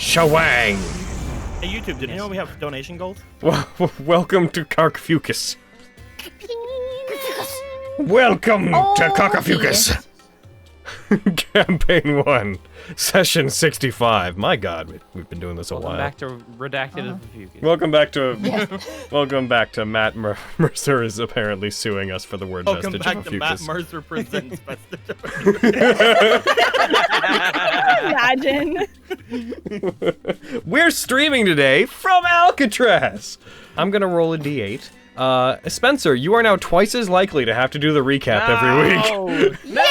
Shawang! Hey YouTube, did you know we have donation gold? Welcome to Ophiuchus. Welcome to Ophiuchus. Campaign 1, Session 65. My god, we've been doing this a while. Welcome back to Redacted of Ophiuchus. Welcome back to Matt Mercer is apparently suing us for the word Vestige of Ophiuchus. Welcome back to Matt Mercer presents Vestige of Imagine. We're streaming today from Alcatraz. I'm gonna roll a d8. Spencer, you are now twice as likely to have to do the recap every week. No!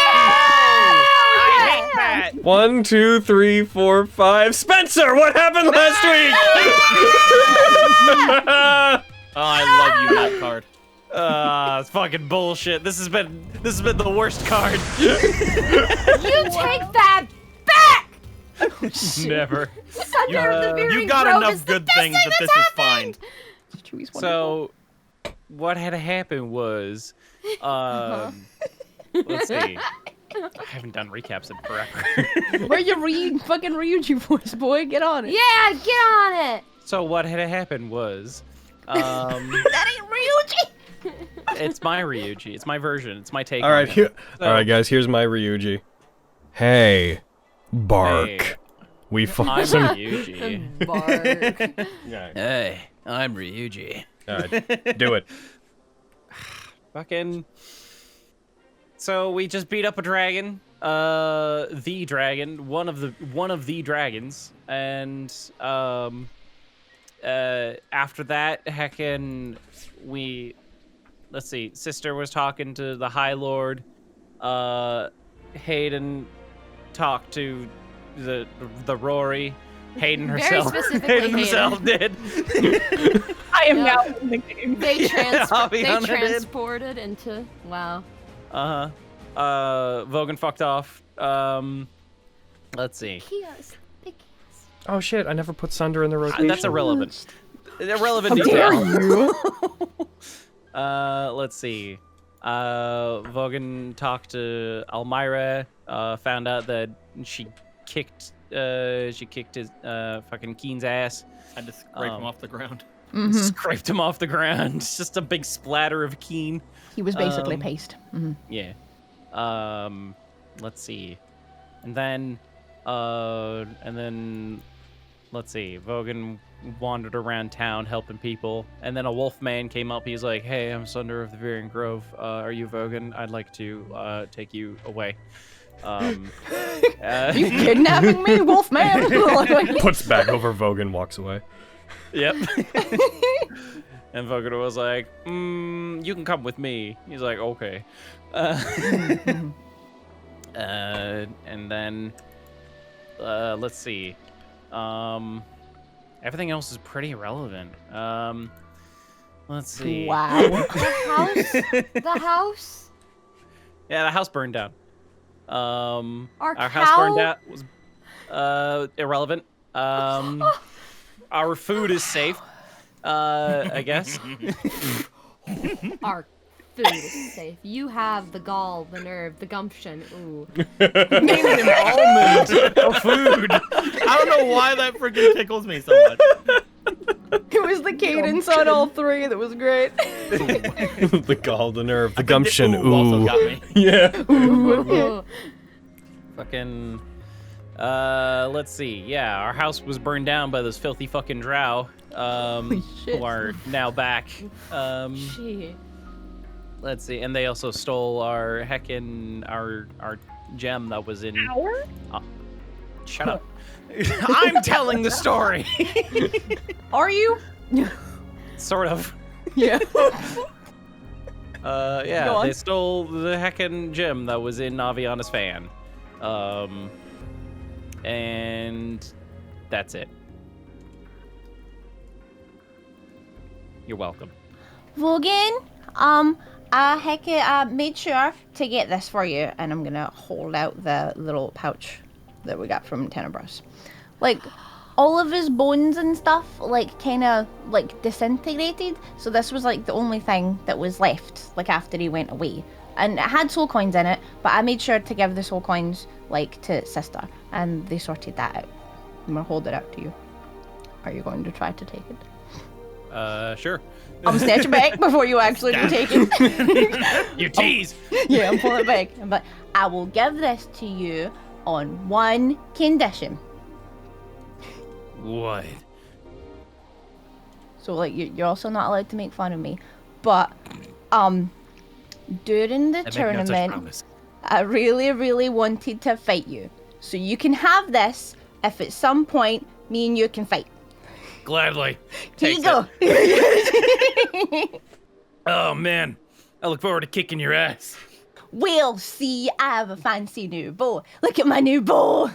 I hate that! 1, 2, 3, 4, 5. Spencer, what happened last week? Oh, I love you, Matt card. It's fucking bullshit. This has been the worst card. You take that back! Never. Sunder of the Veering You got Grove enough is good the best things thing that this that's is fine. happened! So, what had happened was, let's see. I haven't done recaps in forever. Where you fucking Ryuji voice, boy? Get on it. Yeah, get on it! So what had happened was, That ain't Ryuji! it's my Ryuji. It's my version. It's my take. All right, on it. So- all right, guys. Here's my Ryuji. Hey, bark. Hey, We I'm fought some. Ryuji. Bark. Hey, I'm Ryuji. All right, do it. Fucking. So we just beat up a dragon, the dragon, one of the dragons, and after that, heckin' let's see, sister was talking to the High Lord, Hayden talked to the Rory, Hayden Very herself, specifically Hayden himself did. I am Yeah. now in the game. They Avianna did. transported into... Wow. Vogan fucked off. Let's see. Kiosk. Big kiosk. Oh shit! I never put Sunder in the rotation. That's irrelevant. Irrelevant How detail. dare you? Let's see. Vogan talked to Almira. Found out that she kicked his fucking Keen's ass. I just scraped him off the ground. Scraped him off the ground. It's just a big splatter of Keen. He was basically paste. Yeah. Let's see. And then let's see. Vogan wandered around town helping people, and then a wolf man came up. He's like, "Hey, I'm Sunder of the Veering Grove. Are you Vogan? I'd like to take you away." You kidnapping me, Wolfman? Puts back over Vogan, walks away. Yep. And Vogan was like, you can come with me. He's like, okay. And then, let's see. Everything else is pretty irrelevant. Let's see. Wow. The house? Yeah, the house burned down. Our house burned down was irrelevant. Our food is safe. I guess. Our food is safe. You have the gall, the nerve, the gumption. Ooh. An almond of food. I don't know why that freaking tickles me so much. It was the cadence on all three that was great. The gall, the nerve, the gumption. The ooh also got me. Yeah. Ooh. Fucking. Let's see. Yeah, our house was burned down by those filthy fucking drow. shit. Who are now back. Shit. Let's see. And they also stole our our gem that was in. Hour? Shut up. I'm telling the story. Are you? Sort of. Yeah. Go Yeah, on. they stole the heckin' gem that was in Avianna's fan. And that's it. You're welcome. Vogan, I made sure to get this for you, and I'm gonna hold out the little pouch that we got from Tenebros. Like, all of his bones and stuff, like, kind of, like, disintegrated, so this was, like, the only thing that was left, like, after he went away. And it had soul coins in it, but I made sure to give the soul coins, like, to Sister, and they sorted that out. I'm gonna hold it out to you. Are you going to try to take it? Sure. I'm snatch it back before you actually do take it. You tease. Yeah, I'm pulling it back. But I will give this to you on one condition. What? So like you're also not allowed to make fun of me. But during the tournament, I really, really wanted to fight you. So you can have this if at some point me and you can fight. Gladly. Here you go. Oh man, I look forward to kicking your ass. We'll see. I have a fancy new bow. Look at my new bow.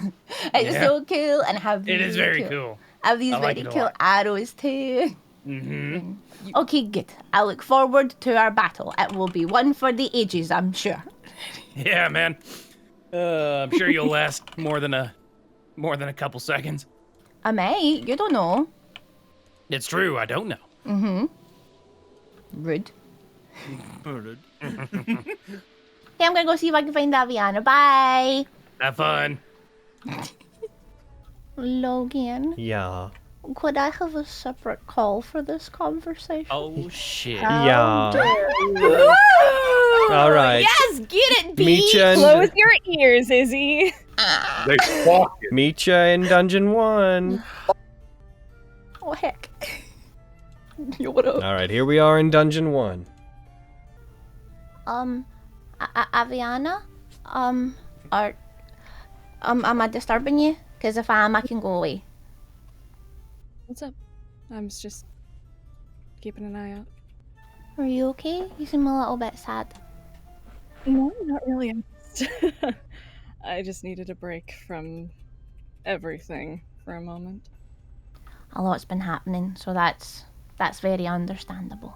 It's so cool, and I have. It is very cool. I have these I like very it a cool lot. arrows too. Mm-hmm. Okay, good. I look forward to our battle. It will be one for the ages, I'm sure. Yeah, man. I'm sure you'll last more than a couple seconds. I may. You don't know. It's true. I don't know. Rude. Murdered. Okay, I'm gonna go see if I can find Avianna. Bye. Have fun. Logan, Yeah. could I have a separate call for this conversation? Oh shit. Yeah. All right. Yes, get it, B. Meet Close your ears, Izzy. They squawk it. ya in Dungeon 1. Oh, heck. Yo, what up? All right, here we are in Dungeon 1. Avianna? Am I disturbing you? Because if I am, I can go away. What's up? I was just keeping an eye out. Are you okay? You seem a little bit sad. No, not really. I just needed a break from everything for a moment. A lot's been happening, so that's very understandable.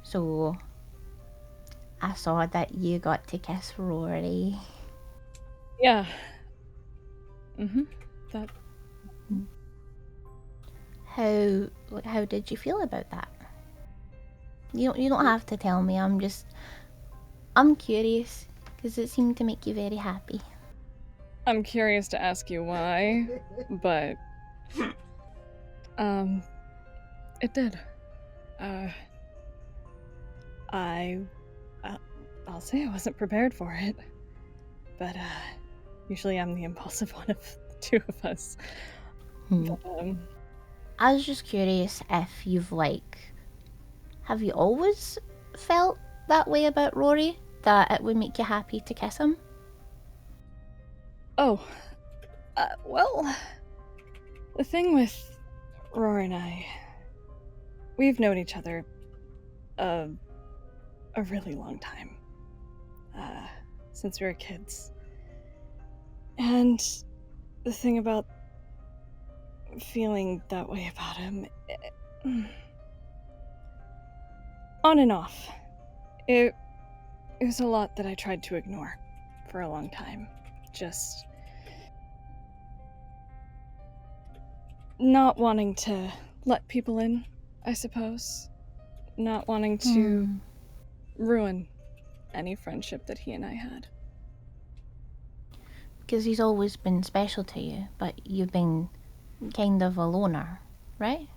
So I saw that you got to kiss Rory. Yeah. That. How did you feel about that? You don't have to tell me. I'm curious because it seemed to make you very happy. I'm curious to ask you why, but it did. I'll say I wasn't prepared for it, but usually I'm the impulsive one of the two of us. But, I was just curious if have you always felt that way about Rory? That it would make you happy to kiss him? Oh, well, the thing with Rory and I, we've known each other a really long time. Since we were kids. And the thing about feeling that way about him, on and off, it was a lot that I tried to ignore for a long time. Just not wanting to let people in, I suppose. Not wanting to ruin any friendship that he and I had. Because he's always been special to you, but you've been kind of a loner, right?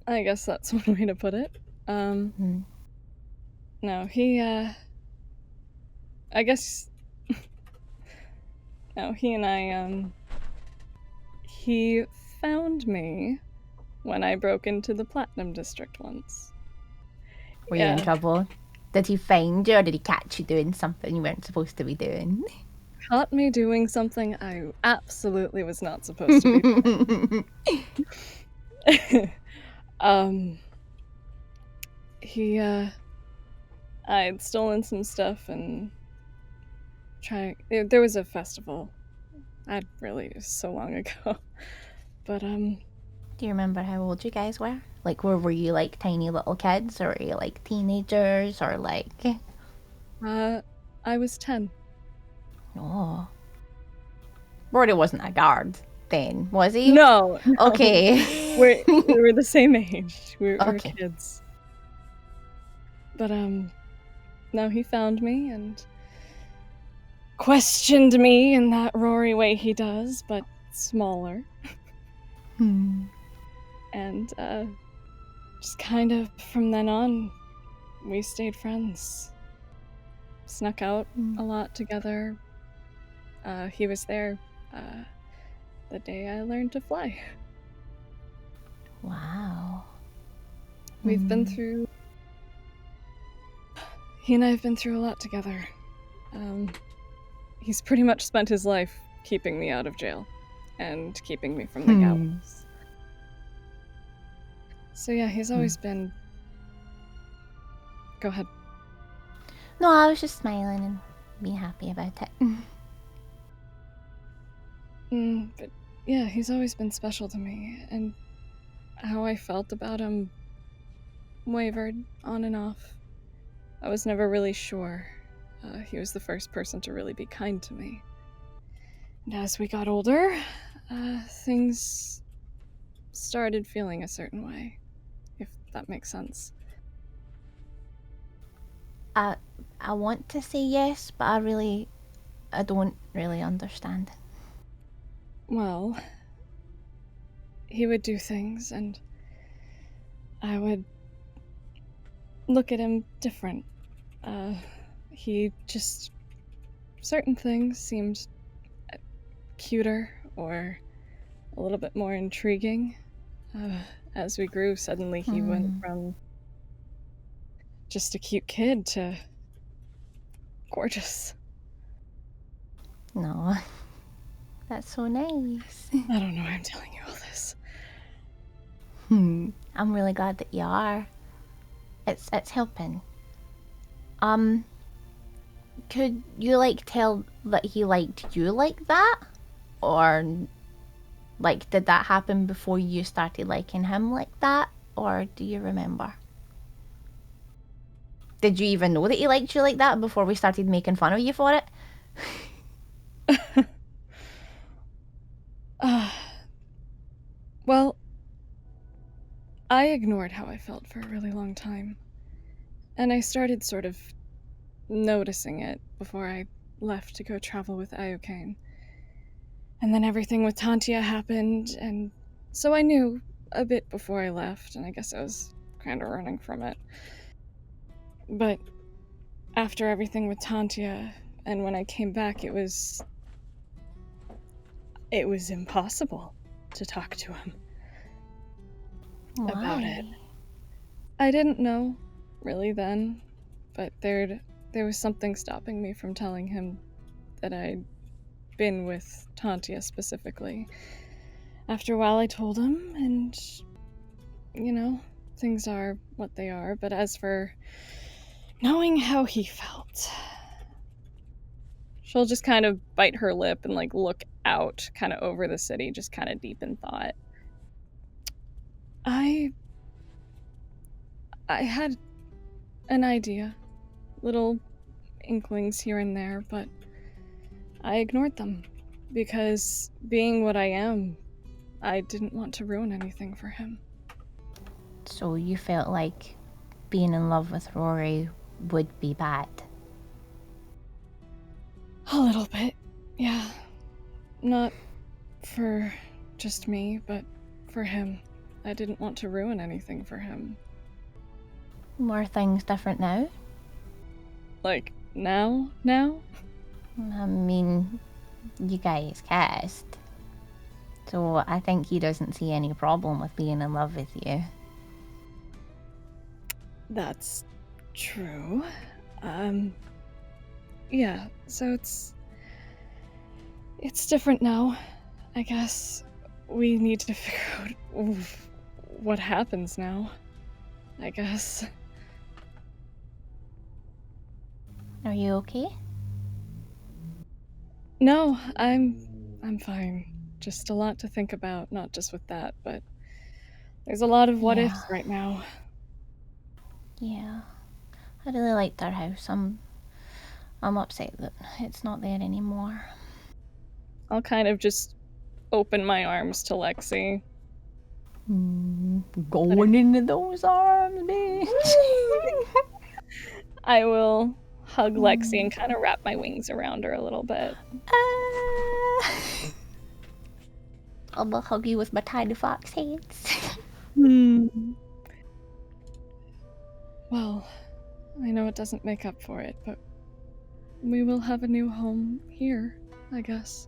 I guess that's one way to put it. No, he, I guess... No, he and I, he found me when I broke into the Platinum District once. Were you in trouble? Did he find you, or did he catch you doing something you weren't supposed to be doing? Caught me doing something I absolutely was not supposed to be doing. I had stolen some stuff and there was a festival. It was so long ago. But, Do you remember how old you guys were? Like, were you like tiny little kids, or were you like teenagers, or like... I was 10. Oh. Rory wasn't a guard then, was he? No. Okay. We were the same age. We were Okay. kids. But, no, he found me, and questioned me in that Rory way he does, but smaller. And just kind of from then on, we stayed friends. Snuck out a lot together. He was there the day I learned to fly. Wow. We've been through... He and I have been through a lot together. He's pretty much spent his life keeping me out of jail and keeping me from the gallows. So yeah, he's always been... Go ahead. No, I was just smiling and being happy about it. But yeah, he's always been special to me, and how I felt about him wavered on and off. I was never really sure. He was the first person to really be kind to me. And as we got older, things started feeling a certain way, if that makes sense. I want to say yes, but I don't really understand. Well, he would do things, and I would look at him different. He just... Certain things seemed cuter or a little bit more intriguing. As we grew, suddenly he went from just a cute kid to gorgeous. No. That's so nice. I don't know why I'm telling you all this. I'm really glad that you are. It's helping. Could you tell that he liked you like that? Or did that happen before you started liking him like that? Or do you remember? Did you even know that he liked you like that before we started making fun of you for it? Well, I ignored how I felt for a really long time. And I started sort of noticing it before I left to go travel with Iocane. And then everything with Tantia happened, and so I knew a bit before I left, and I guess I was kind of running from it. But after everything with Tantia, and when I came back, it was impossible to talk to him about it. I didn't know really then, but there was something stopping me from telling him that I'd been with Tantia specifically. After a while I told him, and things are what they are. But as for knowing how he felt, she'll just kind of bite her lip and look out kind of over the city, just kind of deep in thought. I had an idea, little inklings here and there, but I ignored them because, being what I am, I didn't want to ruin anything for him. So you felt like being in love with Rory would be bad? A little bit, yeah. Not for just me, but for him. I didn't want to ruin anything for him. Are things different now? Like, now? I mean, you guys kissed. So I think he doesn't see any problem with being in love with you. That's true. Yeah, so it's different now. I guess we need to figure out what happens now. I guess. Are you okay? No, I'm fine. Just a lot to think about, not just with that, but there's a lot of what ifs right now. Yeah. I really liked our house. I'm upset that it's not there anymore. I'll kind of just open my arms to Lexi. Going into those arms, bitch. I will hug Lexi and kind of wrap my wings around her a little bit. I'm gonna hug you with my tiny fox hands. Well, I know it doesn't make up for it, but we will have a new home here, I guess.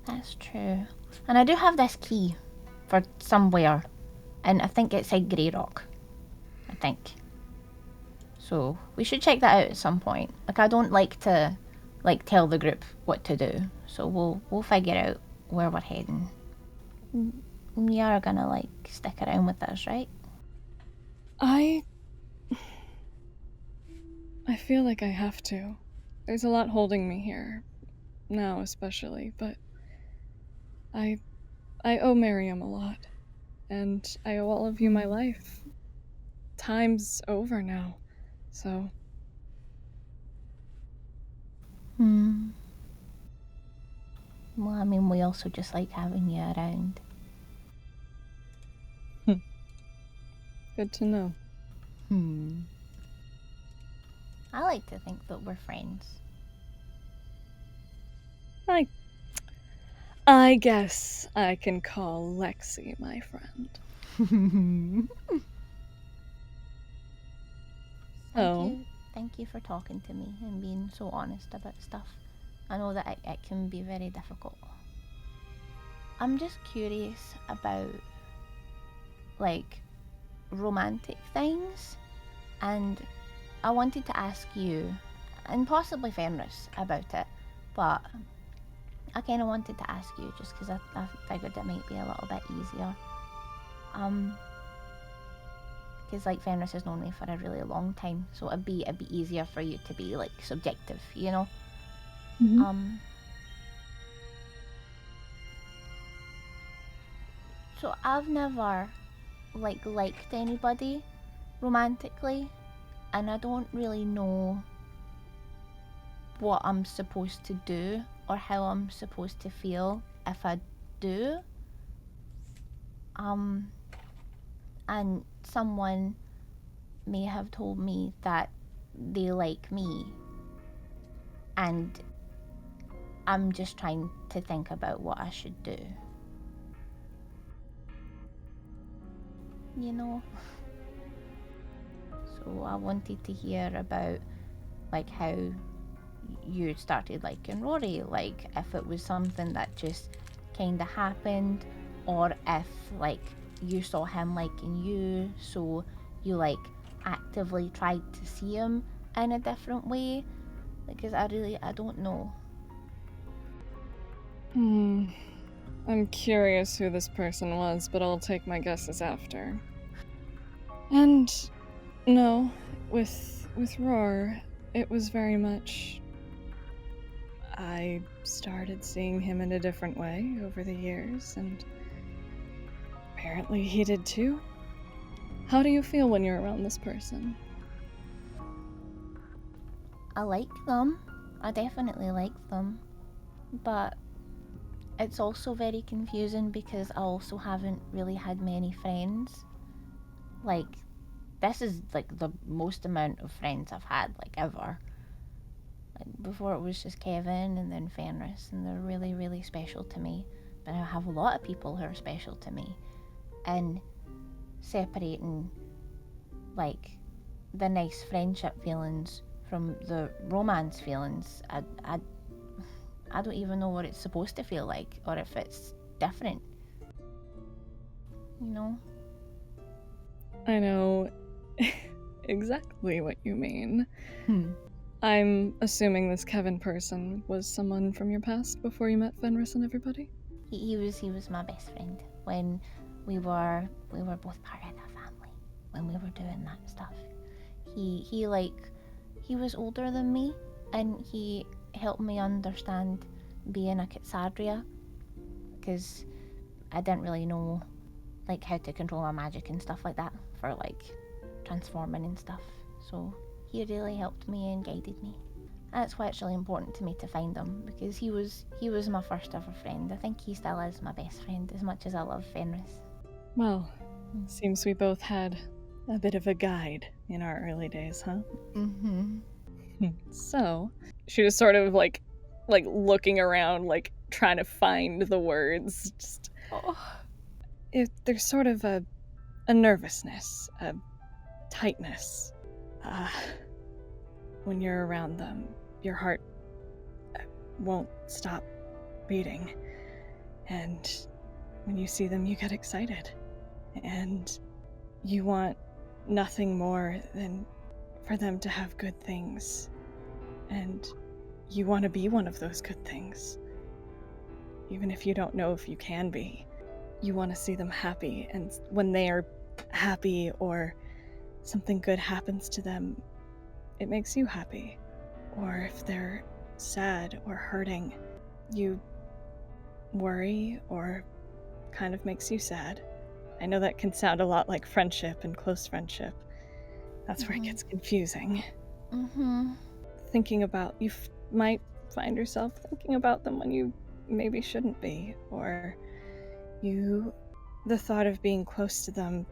That's true. And I do have this key for somewhere, and I think it's in Grey Rock. I think. So we should check that out at some point. Like, I don't like to tell the group what to do, so we'll figure out where we're heading. You are gonna stick around with us, right? I feel like I have to. There's a lot holding me here, now especially, but I owe Miriam a lot, and I owe all of you my life. Time's over now, so... Well, I mean, we also just like having you around. Good to know. I like to think that we're friends. I guess I can call Lexi my friend. Thank you for talking to me and being so honest about stuff. I know that it can be very difficult. I'm just curious about, romantic things, and I wanted to ask you, and possibly Fenris, about it, but I kind of wanted to ask you just because I figured it might be a little bit easier. Because Fenris has known me for a really long time, so it'd be easier for you to be subjective, you know? So I've never liked anybody romantically, and I don't really know what I'm supposed to do or how I'm supposed to feel if I do. And someone may have told me that they like me, and I'm just trying to think about what I should do. You know? So I wanted to hear about how you started liking Rory, if it was something that just kind of happened, or if you saw him liking you, so you actively tried to see him in a different way, because I don't know. I'm curious who this person was, but I'll take my guesses after. And no, with Roar, it was very much... I started seeing him in a different way over the years, and apparently he did too. How do you feel when you're around this person? I like them. I definitely like them. But it's also very confusing because I also haven't really had many friends. This is the most amount of friends I've had ever. Before it was just Kevin and then Fenris, and they're really, really special to me. But I have a lot of people who are special to me. And separating the nice friendship feelings from the romance feelings, I don't even know what it's supposed to feel like, or if it's different. You know? I know exactly what you mean. I'm assuming this Kevin person was someone from your past before you met Fenris and everybody? He was my best friend when we were both part of the family, when we were doing that stuff. He was older than me, and he helped me understand being a Kitsadria, because I didn't really know how to control my magic and stuff like that for transforming and stuff. So he really helped me and guided me. That's why it's really important to me to find him, because he was my first ever friend. I think he still is my best friend, as much as I love Fenris. Well, seems we both had a bit of a guide in our early days, huh? So, she was sort of like looking around, like trying to find the words. Just, there's sort of a nervousness, a tightness. When you're around them, your heart won't stop beating. And when you see them, you get excited. And you want nothing more than for them to have good things. And you want to be one of those good things. Even if you don't know if you can be. You want to see them happy. And when they are happy or something good happens to them, it makes you happy. Or if they're sad or hurting, you worry or kind of makes you sad. I know that can sound a lot like friendship and close friendship. That's where it gets confusing. Thinking about, you might find yourself thinking about them when you maybe shouldn't be, or the thought of being close to them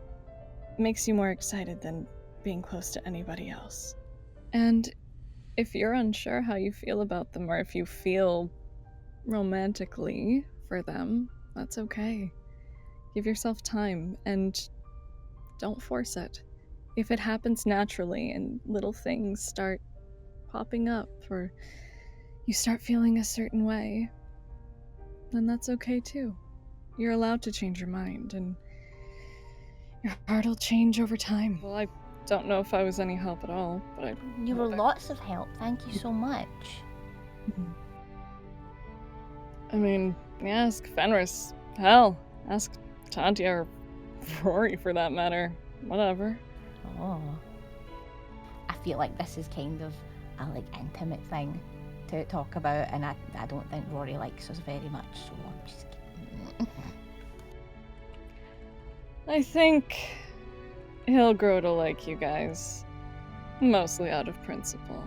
makes you more excited than being close to anybody else. And if you're unsure how you feel about them, or if you feel romantically for them, that's okay. Give yourself time and don't force it. If it happens naturally and little things start popping up, or you start feeling a certain way, then that's okay too. You're allowed to change your mind, and your heart will change over time. Well, I don't know if I was any help at all, but You were lots of help. Thank you so much. I mean, ask Fenris. Hell, ask Tantia or Rory for that matter. Whatever. Oh. I feel like this is kind of a intimate thing to talk about, and I don't think Rory likes us very much, so I'm just kidding. I think he'll grow to like you guys. Mostly out of principle.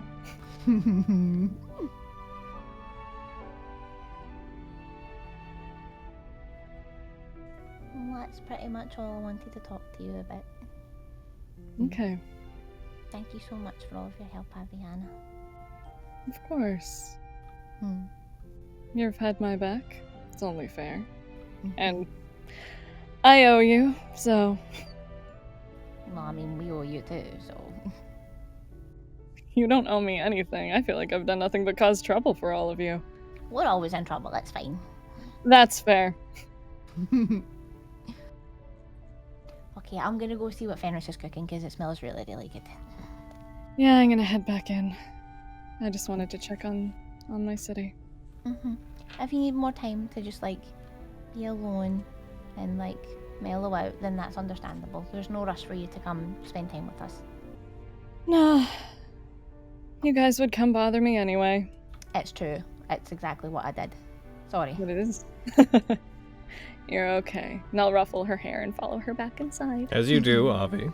Well, that's pretty much all I wanted to talk to you about. Okay. Thank you so much for all of your help, Avianna. Of course. You've had my back. It's only fair. And I owe you, so... Well, I mean, we owe you too, so... You don't owe me anything. I feel like I've done nothing but cause trouble for all of you. We're always in trouble, that's fine. That's fair. Okay, I'm gonna go see what Fenris is cooking, because it smells really, really good. Yeah, I'm gonna head back in. I just wanted to check on my city. If you need more time to just, be alone and, mellow out, then that's understandable. There's no rush for you to come spend time with us. Nah. You guys would come bother me anyway. It's true. It's exactly what I did. Sorry. But it is. You're okay. And I'll ruffle her hair and follow her back inside. As you do, Avi.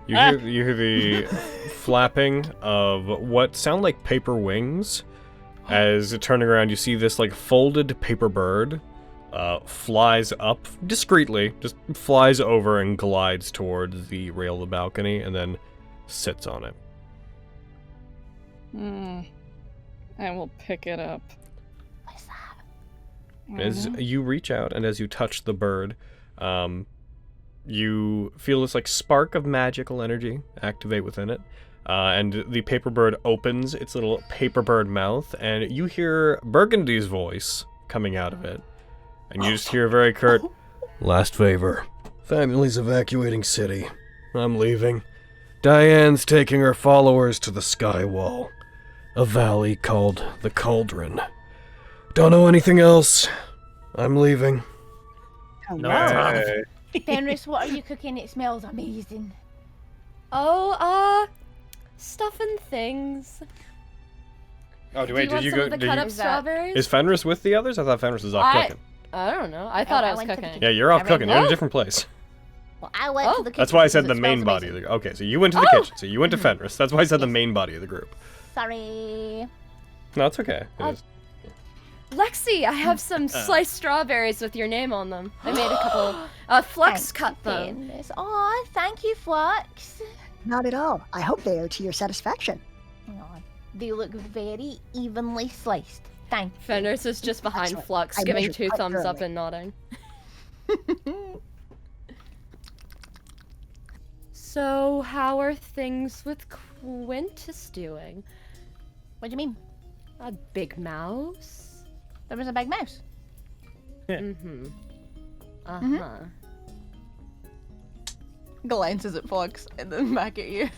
You hear the flapping of what sound like paper wings. As turning around, you see this folded paper bird flies up discreetly, just flies over and glides towards the rail of the balcony, and then sits on it. I will pick it up. What's that? As you reach out and as you touch the bird, you feel this spark of magical energy activate within it. And the paper bird opens its little paper bird mouth, and you hear Burgundy's voice coming out of it. And you just hear a very curt, "Last favor. Family's evacuating city. I'm leaving. Diane's taking her followers to the Sky Wall, a valley called the Cauldron. Don't know anything else. I'm leaving." No, Hey. Fenris, what are you cooking? It smells amazing. Oh, stuff and things. Oh, Do you want some of the cut up Is that- strawberries? Is Fenris with the others? I thought Fenris was off cooking. I don't know. I thought I was went to the cooking. kitchen. Yeah, you're off I read cooking. You're in a that. different place. Well, I went to the kitchen. That's why I said because the it main smells body of amazing. the... Okay, so you went to the kitchen. So you went to Fenris. That's why I said the main body of the group. Sorry. No, it's okay. It Uh, is. Lexi, I have some sliced strawberries with your name on them. I made a couple. Flux cut them. Fenris. Aw, thank you, Flux. Not at all. I hope they are to your satisfaction. Hang on. They look very evenly sliced. Thank you. Fenris is just behind Actually, Flux, I giving measured 2 quite thumbs up thoroughly. and nodding. So, how are things with Quintus doing? What do you mean? A big mouse? There was a big mouse. Mm-hmm. Uh-huh. Mhm. Glances at Fox and then back at you.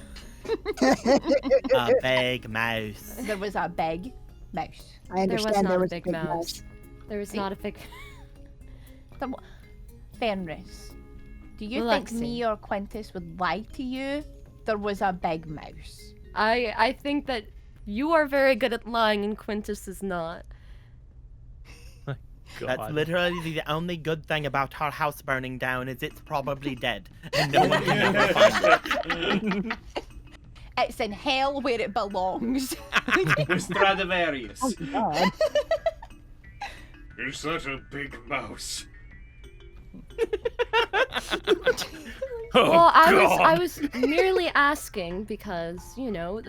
A big mouse. There was a big mouse. I There was understand not there a was big a big mouse. There was See? not a big... Fenris, do you Lexi. think me or Quintus would lie to you? There was a big mouse. I think that you are very good at lying and Quintus is not. That's literally the only good thing about our house burning down is it's probably dead. And no one can ever find it. It's in hell where it belongs. Stradivarius. Oh, God. You're such a big mouse. Well, I was merely asking because, you know,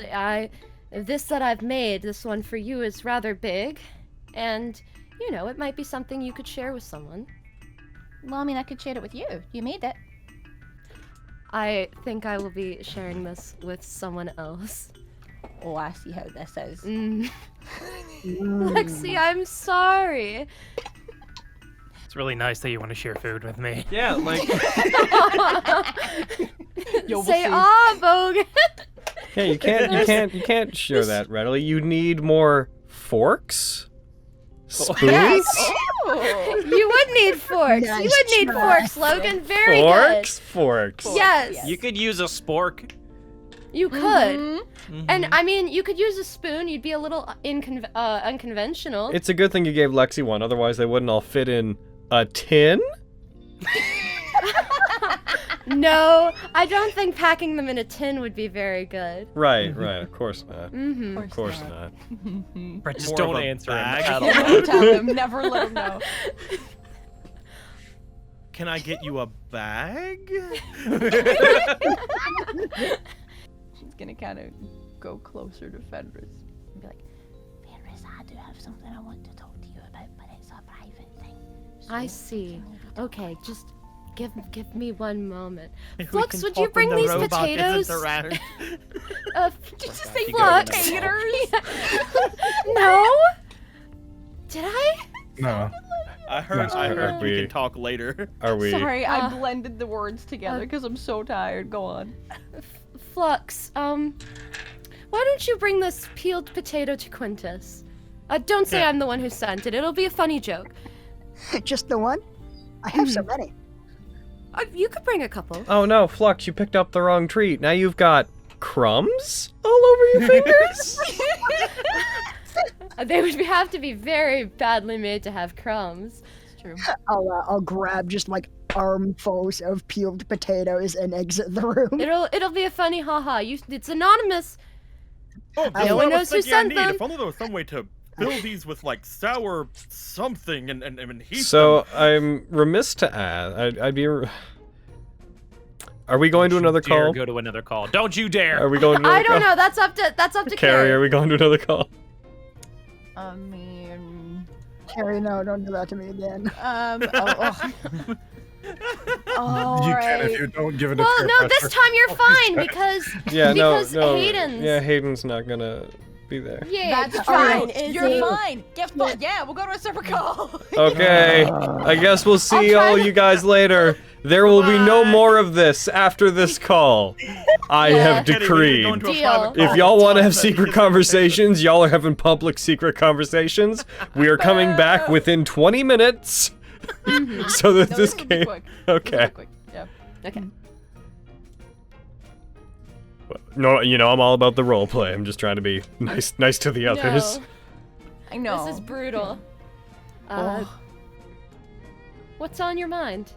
this that I've made, this one for you is rather big, and, you know, it might be something you could share with someone. Well, I mean, I could share it with you. You made it. I think I will be sharing this with someone else. Oh, I see how this is. Lexi, I'm sorry. It's really nice that you want to share food with me. Yeah, like Yo, we'll Say, see. Vogue. yeah, you can't share that readily. You need more forks, spoons, You would need forks. Nice You would need try. forks, Logan. Very forks. good. Yes. You could use a spork. You could. Mm-hmm. And I mean, you could use a spoon. You'd be a little unconventional. It's a good thing you gave Lexi one, otherwise they wouldn't all fit in a tin. No, I don't think packing them in a tin would be very good. Right, of course not. Mm-hmm. Of course not. Brett, just More don't of a answer him. bag. at Never all. tell him. Never let him know. Can I get you a bag? She's gonna kind of go closer to Fenris and be like, Fenris, I do have something I want to talk to you about, but it's a private thing. So I see. can we talk Okay, just give me one moment. We Flux, can would talk you bring when the these robot potatoes? isn't around. Did you say Flux. potatoes? No. Did I? No. I heard Are we we- can talk later. Are we? Sorry, I Uh, blended the words together because I'm so tired. Go on. Flux, why don't you bring this peeled potato to Quintus? Don't say I'm the one who sent it. It'll be a funny joke. Just the one? I have so many. You could bring a couple. Oh no, Flux, you picked up the wrong treat. Now you've got crumbs all over your fingers. They would have to be very badly made to have crumbs. It's true. I'll grab just like armfuls of peeled potatoes and exit the room. It'll be a funny haha. It's anonymous. Oh, No one knows who sent them. If only there was some way to fill these with like sour something and heat So them. I'm remiss to add. I'd be. Are we going to another Dare call? go to another call. Don't you dare. Are we going to another I don't call? know. That's up to Carrie, are we going to another call? I mean, Carrie, no, don't do that to me again. All You right. can if you don't give it a Well, peer no, this pressure. time you're fine because Yeah, because no. Hayden's. Yeah, Hayden's not gonna be there. Yeah, That's fine. fine. You're fine. Get yeah, we'll go to a separate call. Okay, I guess we'll see try all to- you guys later. There will be no more of this after this call. I have Eddie, we need to decreed. go into a Deal. private If call. y'all want to have Talk secret about- conversations, y'all are having public secret conversations. We are coming back within 20 minutes. So that No, this will be game. quick. This will be Okay. quick. Yeah. Okay. No, you know I'm all about the role play. I'm just trying to be nice to the others. No, I know. this is brutal. Oh. What's on your mind?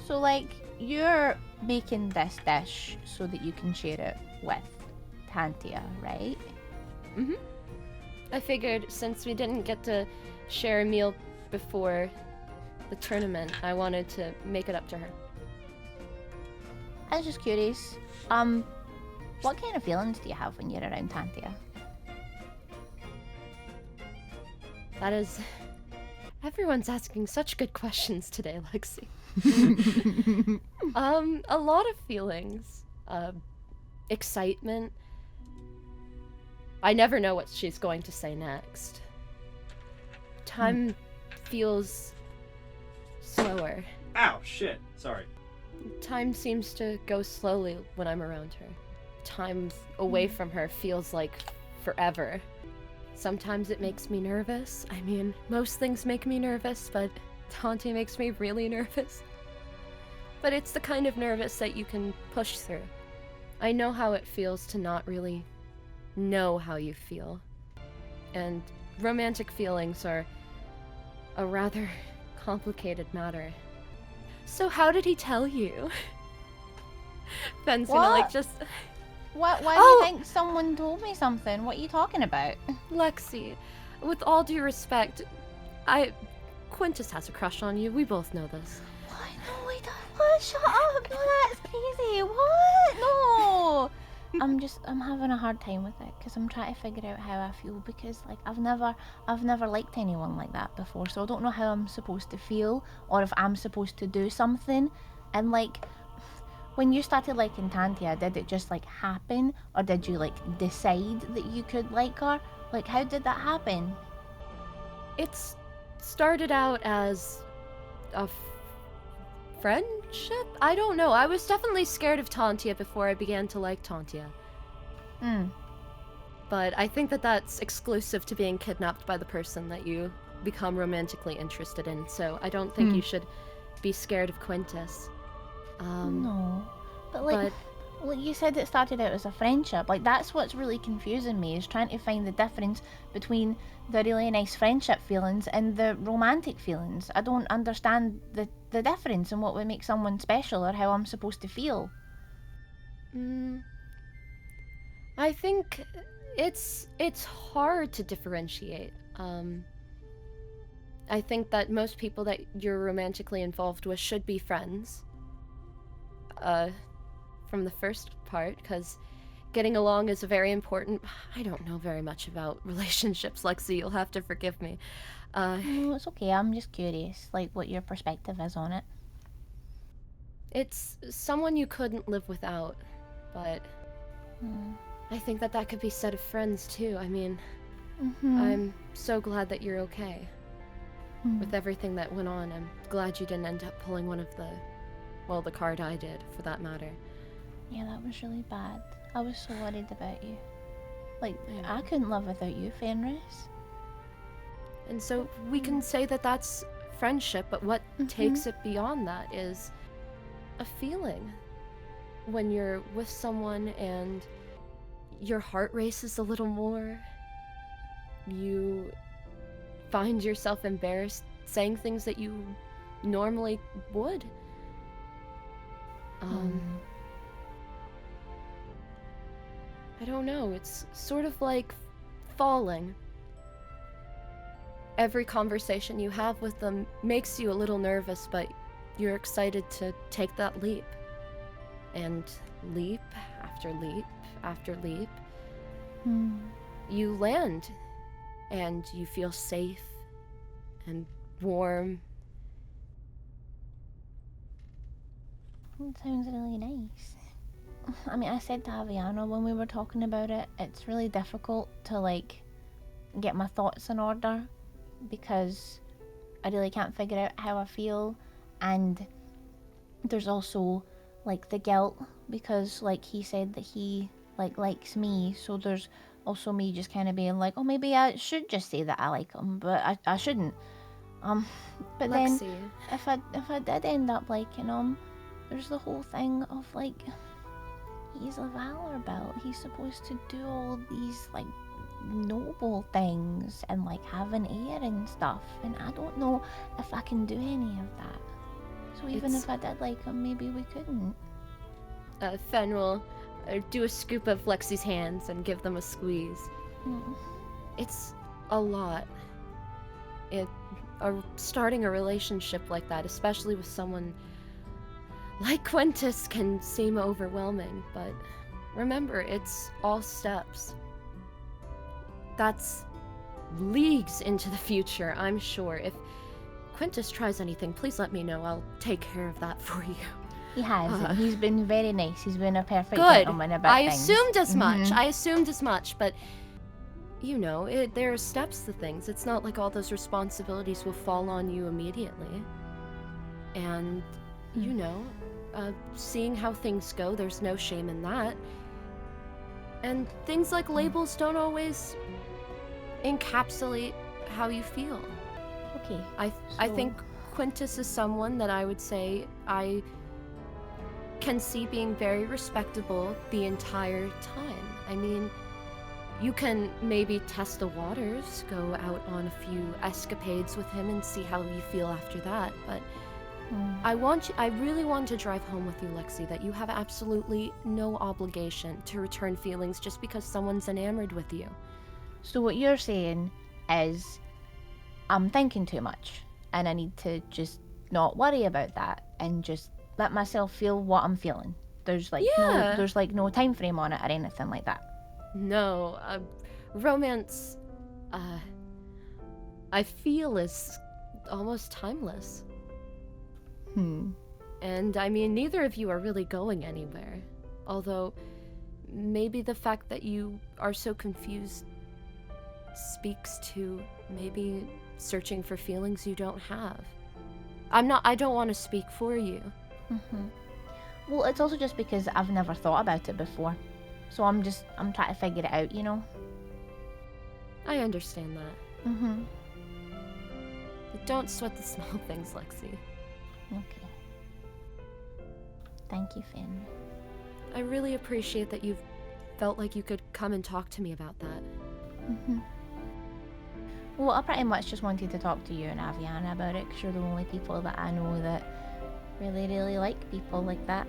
So, like, you're making this dish so that you can share it with Tantia, right? I figured since we didn't get to share a meal before the tournament, I wanted to make it up to her. I was just curious. What kind of feelings do you have when you're around Tantia? That is... Everyone's asking such good questions today, Lexi. A lot of feelings. Excitement. I never know what she's going to say next. Time feels slower. Ow, shit. Sorry. Time seems to go slowly when I'm around her. Time away from her feels like forever. Sometimes it makes me nervous. I mean, most things make me nervous, but Tantia makes me really nervous. But it's the kind of nervous that you can push through. I know how it feels to not really know how you feel. And romantic feelings are a rather complicated matter. So how did he tell you? Ben's gonna like just... Why do you think someone told me something? What are you talking about? Lexi, with all due respect, Quintus has a crush on you. We both know this. What? No, I don't. What? Shut up! No, that's crazy. What? No. I'm having a hard time with it because I'm trying to figure out how I feel because like I've never liked anyone like that before, so I don't know how I'm supposed to feel or if I'm supposed to do something. And like, when you started liking Tantia, did it just like happen, or did you like decide that you could like her? Like, how did that happen? It's started out as a friendship? I don't know. I was definitely scared of Tantia before I began to like Tantia. But I think that that's exclusive to being kidnapped by the person that you become romantically interested in, so I don't think you should be scared of Quintus. No. But like, you said it started out as a friendship. Like, that's what's really confusing me, is trying to find the difference between the really nice friendship feelings and the romantic feelings. I don't understand the difference in what would make someone special or how I'm supposed to feel. I think it's hard to differentiate. I think that most people that you're romantically involved with should be friends. From the first part, because getting along is a very important... I don't know very much about relationships, Lexi, you'll have to forgive me. No, it's okay, I'm just curious, like, what your perspective is on it. It's someone you couldn't live without, but I think that could be said of friends, too. I mean, I'm so glad that you're okay with everything that went on. I'm glad you didn't end up pulling one of the... well, the card I did, for that matter. Yeah, that was really bad. I was so worried about you. Like, I couldn't live without you, Fenris. And so we can say that that's friendship, but what takes it beyond that is a feeling. When you're with someone and your heart races a little more, you find yourself embarrassed saying things that you normally would. I don't know, it's sort of like falling. Every conversation you have with them makes you a little nervous, but you're excited to take that leap. And leap after leap after leap, you land, and you feel safe and warm. It sounds really nice. I mean, I said to Avianna when we were talking about it, it's really difficult to, like, get my thoughts in order because I really can't figure out how I feel, and there's also, like, the guilt because, like, he said that he, like, likes me, so there's also me just kind of being like, oh, maybe I should just say that I like him, but I shouldn't. But Lexi. then, if I did end up liking him, there's the whole thing of, like, he's a Valor belt. He's supposed to do all these, like, noble things and, like, have an heir and stuff. And I don't know if I can do any of that. So even if I did like him, maybe we couldn't. Fen will do a scoop of Lexi's hands and give them a squeeze. It's a lot. Starting a relationship like that, especially with someone like Quintus, can seem overwhelming, but remember, it's all steps. That's leagues into the future, I'm sure. If Quintus tries anything, please let me know. I'll take care of that for you. He has. He's been very nice. He's been a perfect Good. gentleman about I things. assumed as much. Mhm. I assumed as much, but you know, there are steps to things. It's not like all those responsibilities will fall on you immediately. And, you know, seeing how things go, there's no shame in that. And things like labels don't always encapsulate how you feel. Okay. I think Quintus is someone that I would say I can see being very respectable the entire time. I mean, you can maybe test the waters, go out on a few escapades with him and see how you feel after that, but I really want to drive home with you, Lexi, that you have absolutely no obligation to return feelings just because someone's enamored with you. So what you're saying is I'm thinking too much and I need to just not worry about that and just let myself feel what I'm feeling. There's like no time frame on it or anything like that. No, romance, I feel is almost timeless. And I mean, neither of you are really going anywhere. Although, maybe the fact that you are so confused speaks to maybe searching for feelings you don't have. I don't want to speak for you. Well, it's also just because I've never thought about it before. So I'm trying to figure it out, you know? I understand that. But don't sweat the small things, Lexi. Okay. Thank you, Finn. I really appreciate that you've felt like you could come and talk to me about that. Well, I pretty much just wanted to talk to you and Avianna about it, because you're the only people that I know that really, really like people like that.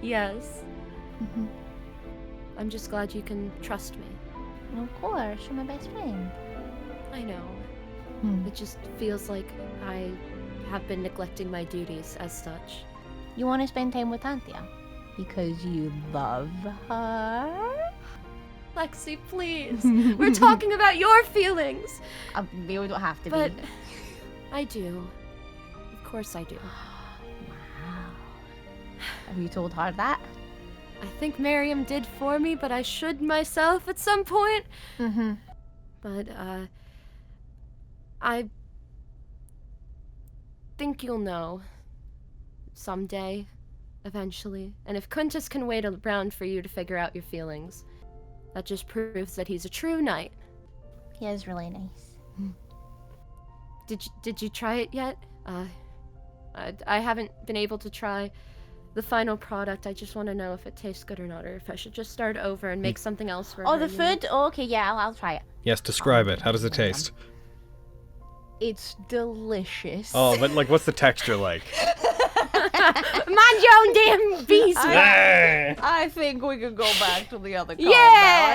Yes. I'm just glad you can trust me. Of course, you're my best friend. I know. It just feels like I have been neglecting my duties as such. You want to spend time with Anthea? Because you love her? Lexi, please. We're talking about your feelings. We don't have to But be. I do. Of course I do. Wow. Have you told her that? I think Miriam did for me, but I should myself at some point. But, I think you'll know. Someday. Eventually. And if Quintus can wait around for you to figure out your feelings, that just proves that he's a true knight. He is really nice. Did you try it yet? I haven't been able to try the final product. I just want to know if it tastes good or not, or if I should just start over and make something else for Oh, her, the you know? food? Oh, okay, yeah, I'll try it. Yes, describe it. How does it taste? It's delicious. Oh, but like, what's the texture like? Mind your own damn business. I think we could go back to the other car Yeah!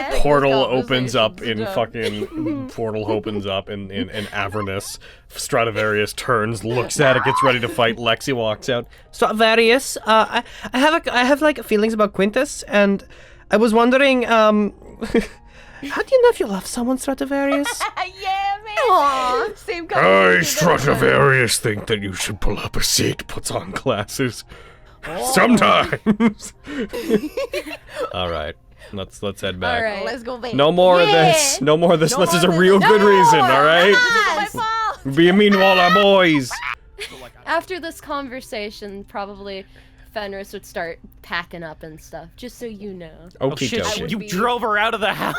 now. I think Portal this opens up in conversation's fucking portal opens up in Avernus. Stradivarius turns, looks at it, gets ready to fight. Lexi walks out. Stradivarius, I have like feelings about Quintus, and I was wondering, how do you know if you love someone, Stradivarius? Yeah, man. Aww. Same I, conversation. Stradivarius, think that you should pull up a seat. Puts on glasses. Sometimes. All right, let's head back. All right. Let's go back. No more of this. No more of this. Unless there's a real good reason. All right. Come on. Be a meanwhile, our boys. After this conversation, probably Fenris would start packing up and stuff, just so you know. Okie Shit, dokie. you drove her out of the house.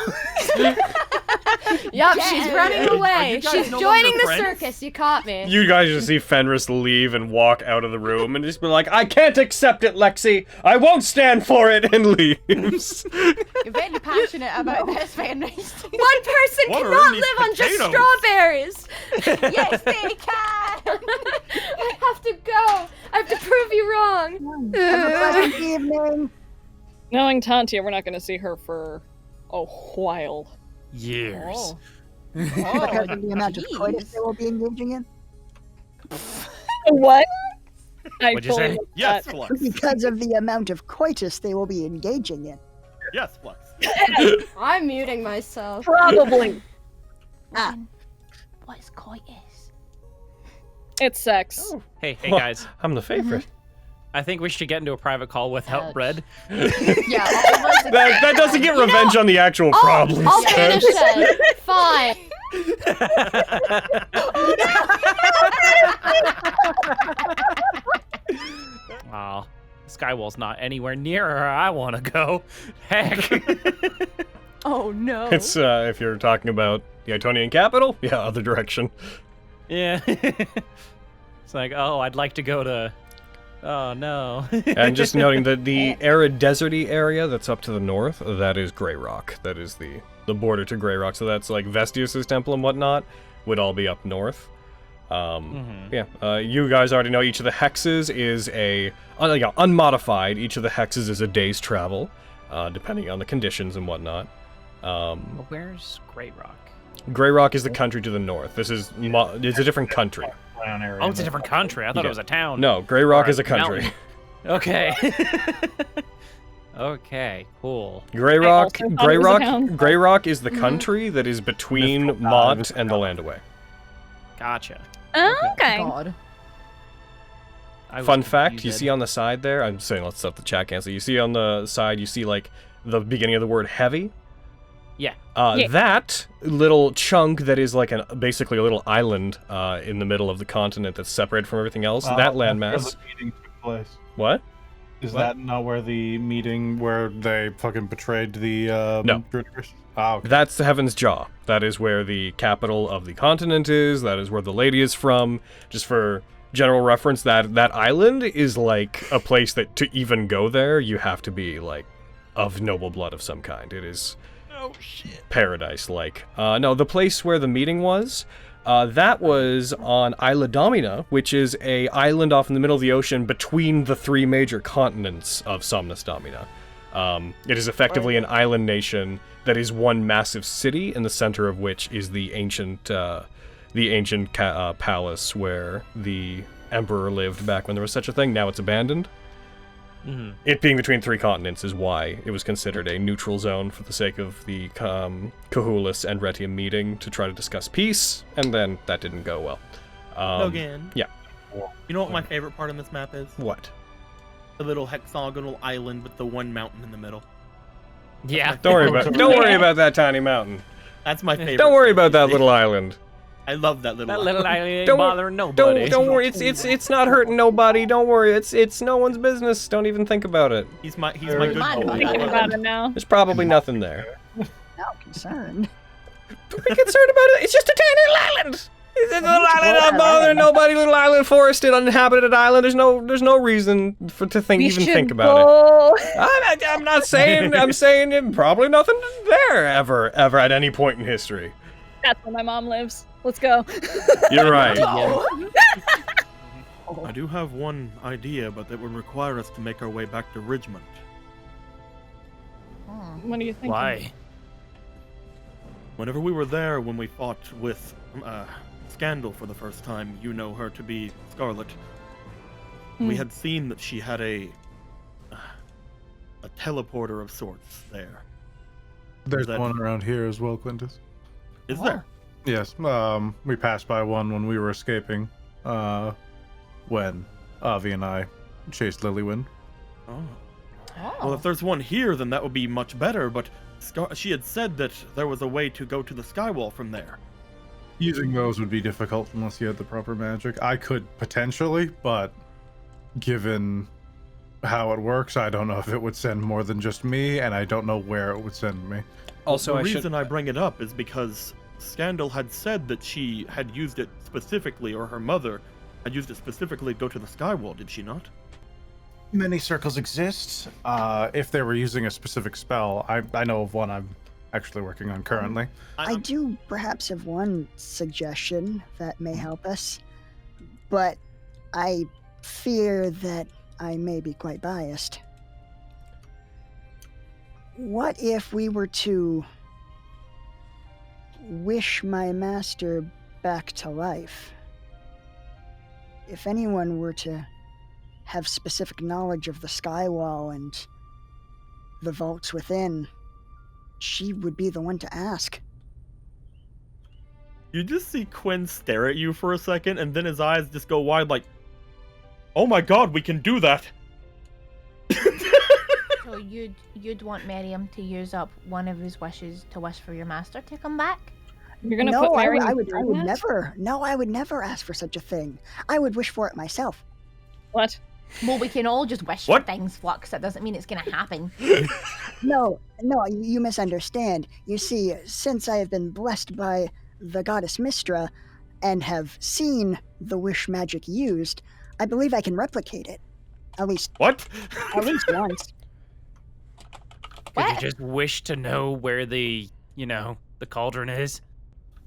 Yup, she's running away. you guys She's no joining longer the friends? circus. You caught me. You guys just see Fenris leave and walk out of the room and just be like, I can't accept it, Lexi. I won't stand for it, and leaves. You're very passionate about this, Fenris. One person What are cannot in these live on just potatoes? strawberries. Yes, they can. I have to go. I have to prove you wrong. Have a pleasant evening. Knowing Tantia, we're not going to see her for a while. Years. Because of the amount of jeez. coitus they will be engaging in. What? I What'd you fully say? get Yes, that. Flux. Because of the amount of coitus they will be engaging in. Yes, Flux. I'm muting myself. Probably. What is coitus? It's sex. Hey guys. I'm the favorite. I think we should get into a private call without Ouch. bread. Yeah, all of us. That doesn't get revenge on the actual problems. I'll finish it. Fine. Aw, Skywall's not anywhere near where I want to go. Heck. Oh no. It's if you're talking about the Itonian capital, yeah, other direction. Yeah. It's like, oh, I'd like to go to... Oh, no. And just noting that the arid deserty area that's up to the north, that is Grey Rock. That is the border to Grey Rock. So that's like Vestius' temple and whatnot would all be up north. Yeah, you guys already know each of the hexes is unmodified. Each of the hexes is a day's travel, depending on the conditions and whatnot. Where's Grey Rock? Grey Rock is the country to the north. This is it's a different country. Oh, it's a different country. I thought it was a town. No, Grey Rock Or is a country. mountain. Okay. Okay, cool. Grey I Rock, also thought Grey it was a Rock, town. Grey Rock is the country that is between Mott and the Landaway. Gotcha. Okay. God. I was Fun fact, you confused. see on the side there, I'm saying let's let the chat cancel. You see on the side, you see like the beginning of the word heavy? Yeah. Yeah. That little chunk that is like basically a little island in the middle of the continent that's separated from everything else, that That's landmass. where the meeting took place. What? Is What? that not where the meeting where they fucking betrayed the No. Druiders? Oh, okay. That's the Heaven's Jaw. That is where the capital of the continent is. That is where the lady is from. Just for general reference, that island is like a place that to even go there, you have to be like of noble blood of some kind. It is paradise-like. No, the place where the meeting was, that was on Isla Domina, which is a island off in the middle of the ocean between the three major continents of Somnus Domina. It is effectively an island nation that is one massive city, in the center of which is the ancient palace where the emperor lived back when there was such a thing. Now it's abandoned. Mm-hmm. It being between three continents is why it was considered a neutral zone for the sake of the Cahulus and Retium meeting to try to discuss peace, and then that didn't go well. Logan. Yeah. You know what my favorite part on this map is? What? The little hexagonal island with the one mountain in the middle. Yeah. Don't worry about that tiny mountain. That's my favorite. Don't worry about that little island. I love that little That island. little island ain't Don't- bothering nobody. Don't worry. It's not hurting nobody. Don't worry. It's no one's business. Don't even think about it. He's my Very good good. boy. Thinking about it now. There's probably nothing there. Now concerned. Don't be concerned about it. It's just a tiny little island. It's a little island, not bothering nobody. Little island, forested, uninhabited island. There's no reason to think about it. I'm not saying. I'm saying it, probably nothing there ever at any point in history. That's where my mom lives. Let's go. You're right. I do have one idea, but that would require us to make our way back to Ridgemont. What do you think? Why? Whenever we were there when we fought with Scandal for the first time, you know her to be Scarlet. We had seen that she had a teleporter of sorts there. There's that- one around here as well, Quintus. Is there? Yes. We passed by one when we were escaping. When Avi and I chased Lilywind. Oh. Well, if there's one here, then that would be much better, but she had said that there was a way to go to the Skywall from there. Using those would be difficult unless you had the proper magic. I could potentially, but given how it works, I don't know if it would send more than just me, and I don't know where it would send me. Also, the reason I bring it up is because Scandal had said that she had used it specifically, or her mother had used it specifically to go to the Skywall, did she not? Many circles exist. If they were using a specific spell, I know of one I'm actually working on currently. I do perhaps have one suggestion that may help us, but I fear that I may be quite biased. What if we were to wish my master back to life? If anyone were to have specific knowledge of the skywall and the vaults within, she would be the one to ask. You just see Quinn stare at you for a second, and then his eyes just go wide like, oh my god, we can do that! So you'd want Miriam to use up one of his wishes to wish for your master to come back? You're gonna No, put I Miriam would through that? never. No, I would never ask for such a thing. I would wish for it myself. What? Well, we can all just wish What? for things, Flux. That doesn't mean it's gonna happen. No, you misunderstand. You see, since I have been blessed by the goddess Mystra and have seen the wish magic used, I believe I can replicate it. At least What? once. Could you What? just wish to know where the cauldron is?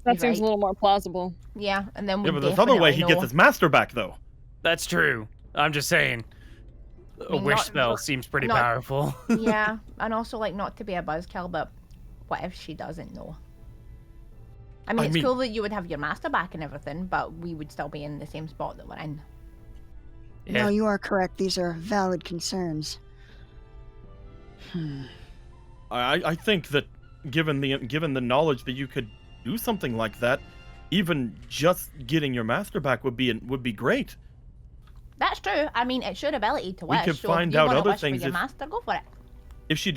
That You're seems right. a little more plausible. Yeah, and then we Yeah, but this other way he definitely gets his master back, though. That's true. I'm just saying. A mean, wish not- spell seems pretty not- powerful. Yeah, and also, like, not to be a buzzkill, but what if she doesn't know? I mean, I it's mean- cool that you would have your master back and everything, but we would still be in the same spot that we're in. Yeah. No, you are correct. These are valid concerns. I think that given the knowledge that you could do something like that, even just getting your master back would be great. That's true. I mean, it's your ability to We wish. could so find if you out wanna other wish for things your if- master, go for it. If she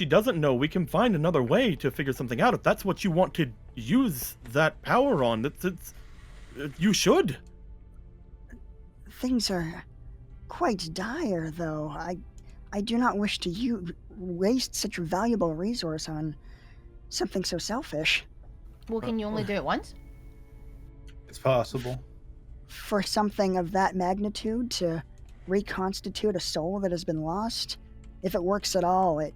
doesn't know, we can find another way to figure something out. If that's what you want to use that power on, you should. Things are quite dire, though. I do not wish to waste such a valuable resource on something so selfish. Well, can you only do it once? It's possible. For something of that magnitude to reconstitute a soul that has been lost, if it works at all, it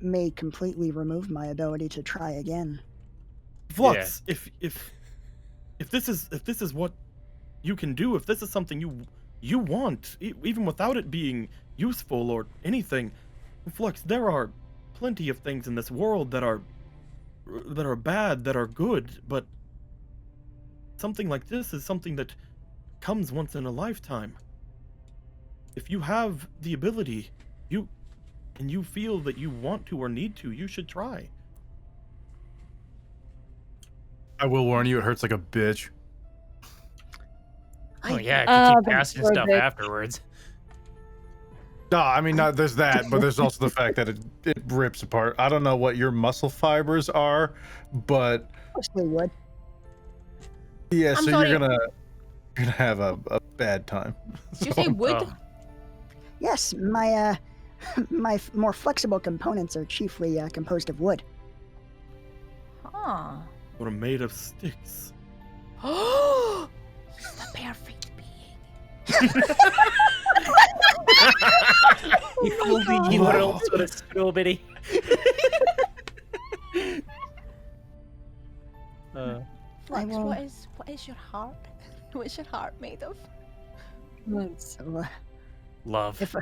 may completely remove my ability to try again. Flux, if this is what you can do, if this is something you want, even without it being useful or anything, Flux, there are plenty of things in this world that are bad, that are good, but something like this is something that comes once in a lifetime. If you have the ability, and you feel that you want to or need to, you should try. I will warn you, it hurts like a bitch. Oh yeah, if you keep the casting poor stuff bitch. afterwards. No, I mean, not there's that, but there's also the fact that it rips apart. I don't know what your muscle fibers are, but Mostly wood. yeah, I'm so sorry. you're gonna have a bad time. Did you say wood? Oh. Yes, my more flexible components are chiefly composed of wood. Huh. Or made of sticks. Oh, he's the perfect being. If only you were also a strawberry. Flux, will- what is your heart? What's your heart made of? So, Love. if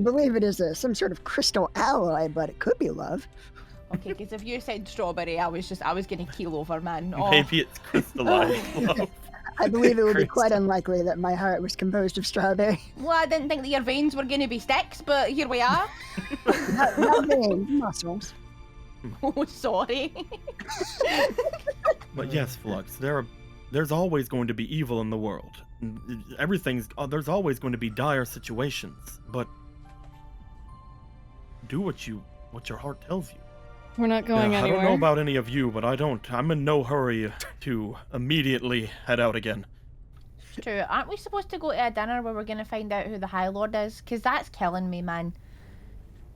believe it is some sort of crystal alloy, but it could be love. Okay, because if you said strawberry, I was gonna keel over, man. Oh. Maybe it's crystallized love. I believe it would be quite unlikely that my heart was composed of strawberry. Well, I didn't think that your veins were gonna be sticks, but here we are. Not veins, muscles. Oh, sorry. But yes, Flux, there's always going to be evil in the world. There's always going to be dire situations, but do what your heart tells you. We're not going Now, I anywhere. don't know about any of you, but I'm in no hurry to immediately head out again. It's true. Aren't we supposed to go to a dinner where we're gonna find out who the High Lord is? Because that's killing me, man.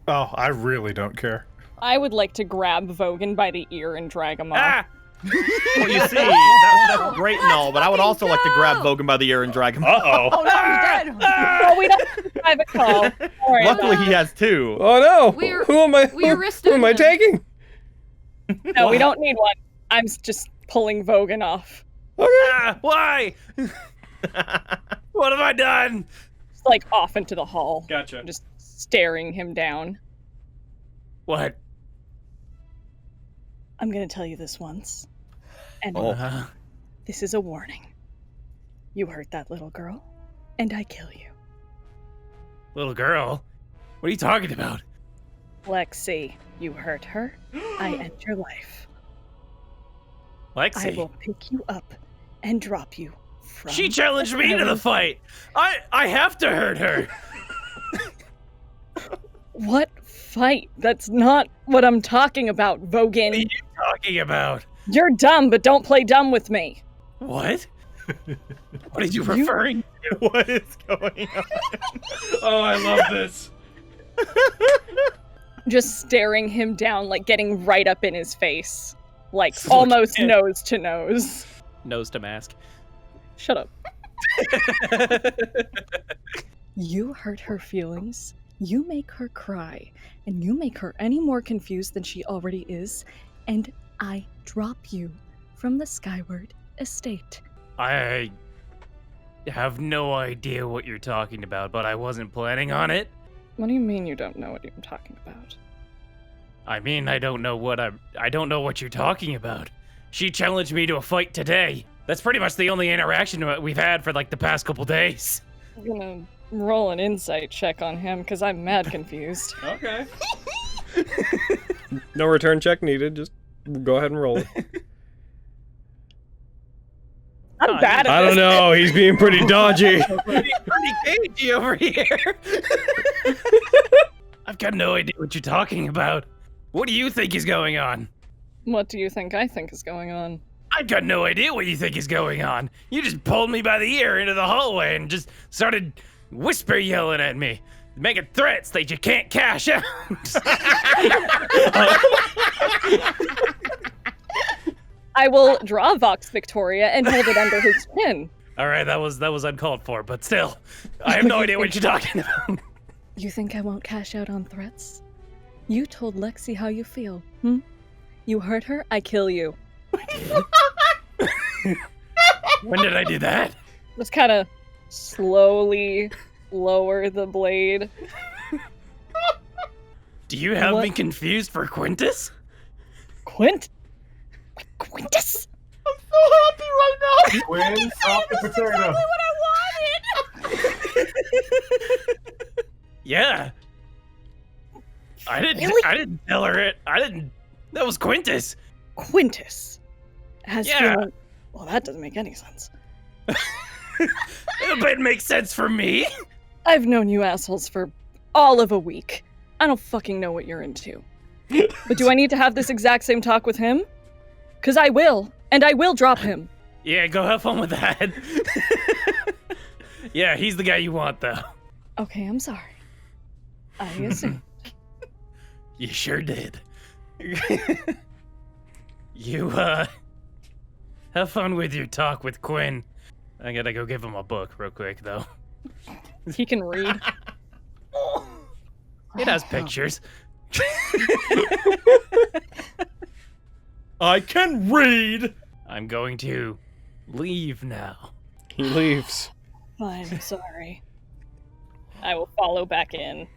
Oh, I really don't care. I would like to grab Vogan by the ear and drag him off. Ah! Well, you see, that's great and all, but I would also like to grab Vogan by the ear and drag him. Uh-oh. Oh no, he's dead. Well, we don't have a private call. Don't worry Luckily, about he has two. Oh no! We're- who am I? we're Who am I restoring him. taking? it. No, we don't need one. I'm just pulling Vogan off. Ah, why? What have I done? Just, like off into the hall. Gotcha. Just staring him down. What? I'm gonna tell you this once. And Oh. Uh, this is a warning. You hurt that little girl, and I kill you. Little girl? What are you talking about? Lexi, you hurt her, I end your life. Lexi? I will pick you up and drop you from... She challenged me to the fight! I have to hurt her! What fight? That's not what I'm talking about, Vogan. What are you talking about? You're dumb, but don't play dumb with me. What? What are you referring to? What is going on? Oh, I love this. Just staring him down, like getting right up in his face. Like Look almost at- nose to nose. Nose to mask. Shut up. You hurt her feelings, you make her cry, and you make her any more confused than she already is, and I drop you from the Skyward Estate. I have no idea what you're talking about, but I wasn't planning on it. What do you mean you don't know what I'm talking about? I mean, I don't know what you're talking about. She challenged me to a fight today. That's pretty much the only interaction we've had for like the past couple days. I'm gonna roll an insight check on him because I'm mad confused. Okay. No return check needed. Just go ahead and roll it. I'm bad at I don't this. know. He's being pretty dodgy. Pretty cagey over here. I've got no idea what you're talking about. What do you think is going on? What do you think I think is going on? I've got no idea what you think is going on. You just pulled me by the ear into the hallway and just started whisper yelling at me, making threats that you can't cash out. I will draw Vox Victoria and hold it under his chin. All right, that was uncalled for, but still, I have no idea what you're talking about. You think I won't cash out on threats? You told Lexi how you feel, hmm? You hurt her, I kill you. When did I do that? Just kind of slowly lower the blade. Do you have What? me confused for Quintus? Quintus? I'm so happy right now. Quinn, stop the potato. Yeah. I didn't tell her it. That was Quintus. Quintus has Yeah. feeling. Well, that doesn't make any sense. But it makes sense for me. I've known you assholes for all of a week. I don't fucking know what you're into. But do I need to have this exact same talk with him? 'Cause I will, and I will drop him. Yeah, go have fun with that. Yeah, he's the guy you want, though. Okay, I'm sorry. I assume. You sure did. You, have fun with your talk with Quinn. I gotta go give him a book real quick, though. He can read. It has pictures. I can read. I'm going to leave now. He leaves. I'm sorry. I will follow back in.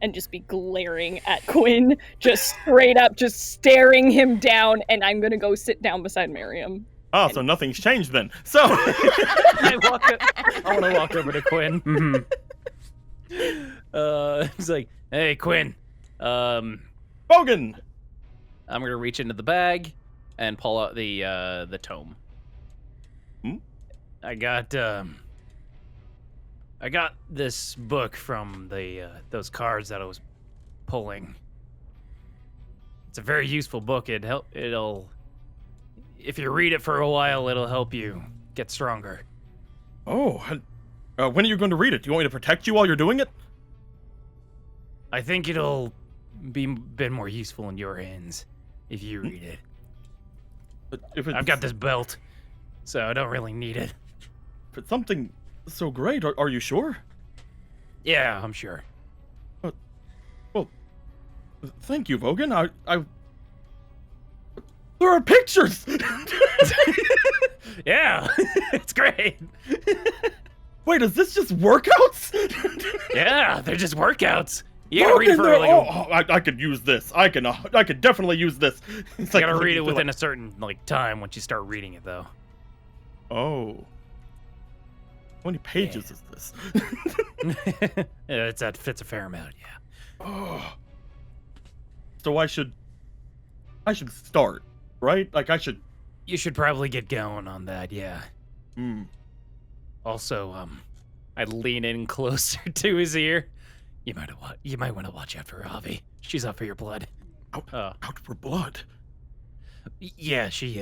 And just be glaring at Quinn, just straight up, just staring him down, and I'm gonna go sit down beside Miriam. Oh, so nothing's changed then. So I want to walk over to Quinn. He's like, "Hey, Quinn. Bogan. I'm gonna reach into the bag and pull out the tome. I got this book from those cards that I was pulling. It's a very useful book. It'll if you read it for a while, it'll help you get stronger. Oh, when are you going to read it? Do you want me to protect you while you're doing it? I think it'll be more useful in your hands if you read it. I've got this belt, so I don't really need it. If it's something so great, are you sure? Yeah, I'm sure. Well, thank you, Vogan. I there are pictures. Yeah, it's great. Wait, is this just workouts? Yeah, they're just workouts. You gotta read it for I could use this. I could definitely use this. It's you gotta read it within a certain time once you start reading it, though. Oh. How many pages is this? Yeah, it's a fair amount, yeah. Oh. So I should start, right? Like I should. You should probably get going on that, yeah. Also, I'd lean in closer to his ear. You might want to watch out for Avi. She's out for your blood. Out for blood? Yeah, she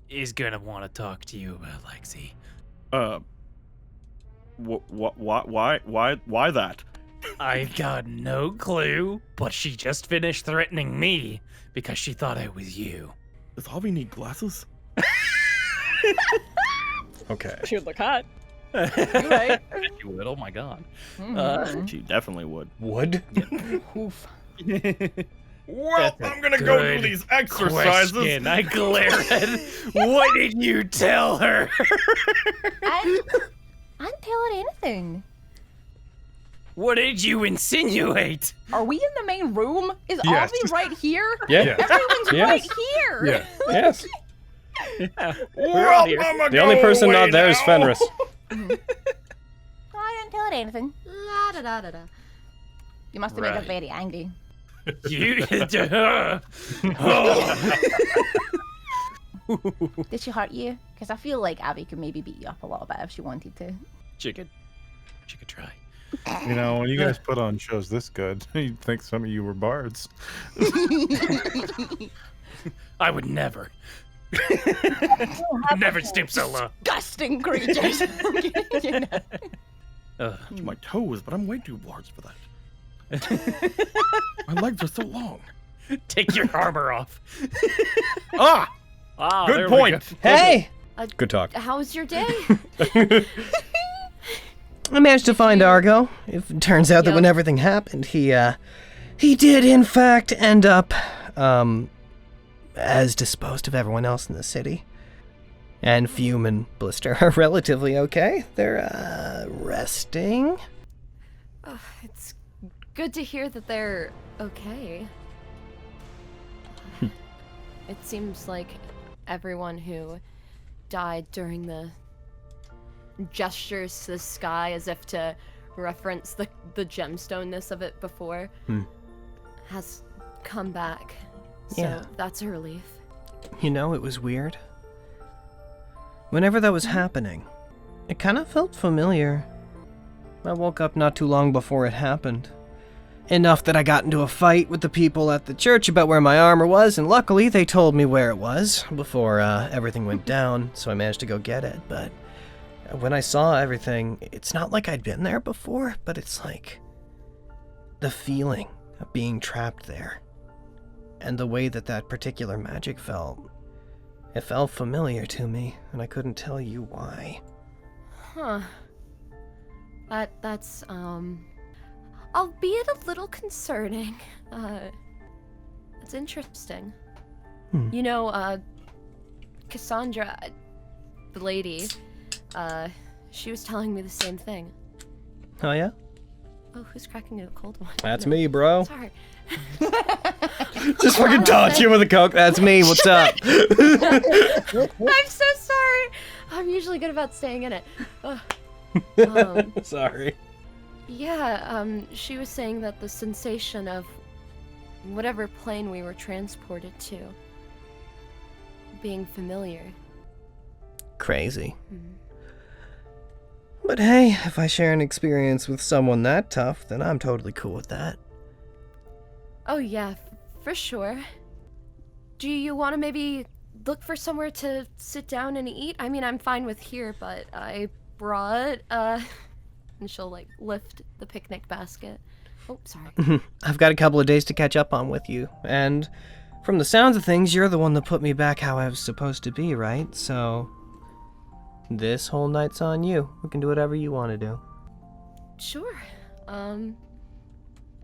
is gonna want to talk to you about Lexi. Why that? I've got no clue, but she just finished threatening me because she thought I was you. Does Avi need glasses? Okay. She would look hot. You're right. She would. Oh my god. She definitely would. Would? Oof. Well, I'm gonna go do these exercises. Question. I glare at. What did you tell her? I didn't tell her anything. What did you insinuate? Are we in the main room? Is Yes. Avi right here? Yeah. Everyone's Yes. right here. Yeah. Yes. Well, I'm The only person not there is Fenris. I didn't tell her anything. La da da da da. You must have made her Right. very angry. You. Did she hurt you? Because I feel like Abby could maybe beat you up a little bit if she wanted to. She could try. You know, when you guys put on shows this good, you'd think some of you were bards. I would never. Never stoop so low. Disgusting creatures. You know. Touch my toes, but I'm way too large for that. My legs are so long. Take your armor off. Ah! Ah, Good point. Hey! Good talk. How was your day? I managed to find Argo. It turns out that when everything happened, he did in fact end up, as disposed of everyone else in the city. And Fume and Blister are relatively okay. They're, resting. Oh, it's good to hear that they're okay. It seems like everyone who died during the gestures to the sky as if to reference the gemstone-ness of it before has come back. So Yeah. that's a relief. You know, it was weird. Whenever that was happening, it kind of felt familiar. I woke up not too long before it happened. Enough that I got into a fight with the people at the church about where my armor was, and luckily they told me where it was before everything went down, so I managed to go get it. But when I saw everything, it's not like I'd been there before, but it's like the feeling of being trapped there. And the way that that particular magic felt, it felt familiar to me, and I couldn't tell you why. Huh. That's albeit a little concerning. It's interesting. You know, Cassandra, the lady, she was telling me the same thing. Oh yeah? Oh, who's cracking a cold one? That's No. me, bro. Sorry. Just fucking taunt you with a Coke. That's me. What's up? I'm so sorry. I'm usually good about staying in it. Sorry. Yeah, she was saying that the sensation of whatever plane we were transported to being familiar. Crazy. But hey, if I share an experience with someone that tough, then I'm totally cool with that. Oh yeah, for sure. Do you want to maybe look for somewhere to sit down and eat? I mean, I'm fine with here, but I brought, and she'll, like, lift the picnic basket. Oh, sorry. I've got a couple of days to catch up on with you, and from the sounds of things, you're the one that put me back how I was supposed to be, right? So, this whole night's on you. We can do whatever you want to do. Sure.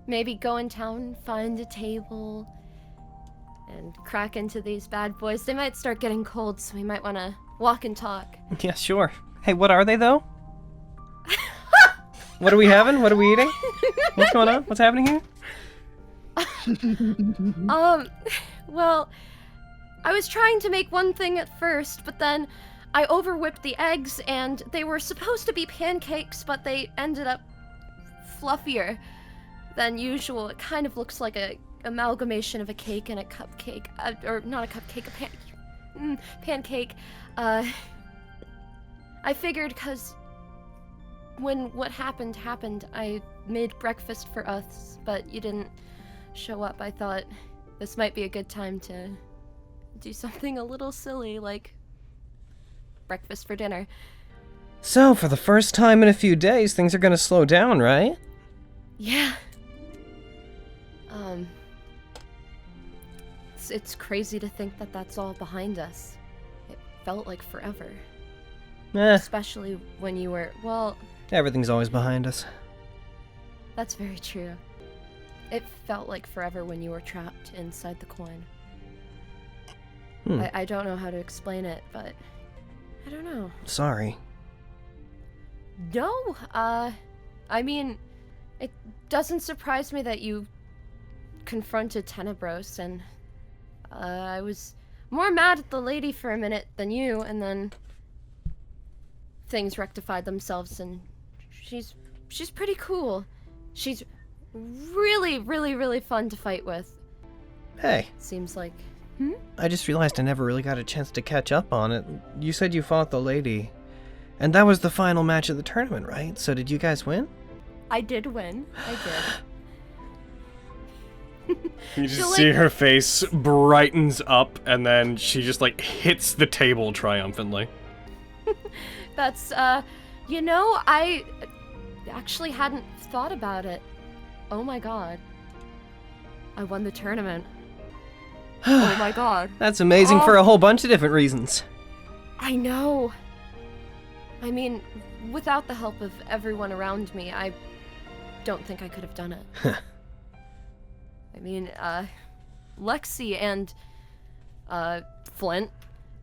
Maybe go in town, find a table, and crack into these bad boys. They might start getting cold, so we might want to walk and talk. Yeah, sure. Hey, what are they, though? What are we having? What are we eating? What's going on? What's happening here? Well, I was trying to make one thing at first, but then I overwhipped the eggs, and they were supposed to be pancakes, but they ended up fluffier than usual. It kind of looks like a amalgamation of a cake and a cupcake, or not a cupcake, a pancake. I figured because when what happened, I made breakfast for us, but you didn't show up. I thought this might be a good time to do something a little silly, like breakfast for dinner. So, for the first time in a few days, things are gonna slow down, right? Yeah. It's crazy to think that that's all behind us. It felt like forever. Especially when you were, well... Everything's always behind us. That's very true. It felt like forever when you were trapped inside the coin. I don't know how to explain it, but... I don't know. Sorry. No, I mean, it doesn't surprise me that you confronted Tenebros, and I was more mad at the lady for a minute than you, and then things rectified themselves, and she's pretty cool. She's really, really, really fun to fight with. Hey. Seems like... I just realized I never really got a chance to catch up on it. You said you fought the lady. And that was the final match of the tournament, right? So did you guys win? I did win. I did. You just see her face brightens up, and then she just, like, hits the table triumphantly. That's, you know, I actually hadn't thought about it. Oh my god. I won the tournament. Oh my god. That's amazing for a whole bunch of different reasons. I know. I mean, without the help of everyone around me, I don't think I could have done it. I mean, Lexi and, Flint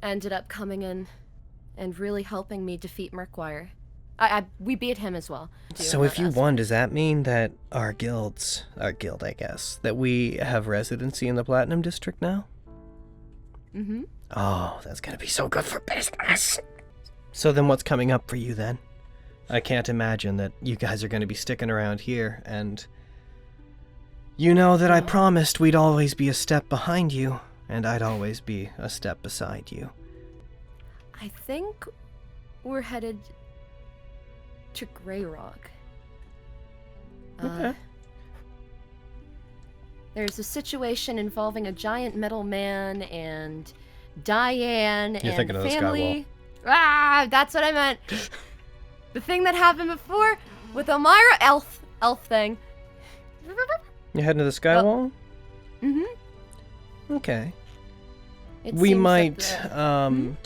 ended up coming in and really helping me defeat Murkwire. We beat him as well. So if you won, does that mean that our guild, I guess, that we have residency in the Platinum District now? Mm-hmm. Oh, that's gonna be so good for business. So then what's coming up for you then? I can't imagine that you guys are gonna be sticking around here, and... You know that I promised we'd always be a step behind you, and I'd always be a step beside you. I think we're headed to Grey Rock. Okay. There's a situation involving a giant metal man and Diane You're and thinking of the family. That's what I meant. The thing that happened before with Elmira, elf thing. You heading to the Skywall? Mm-hmm. Okay. It We seems might, that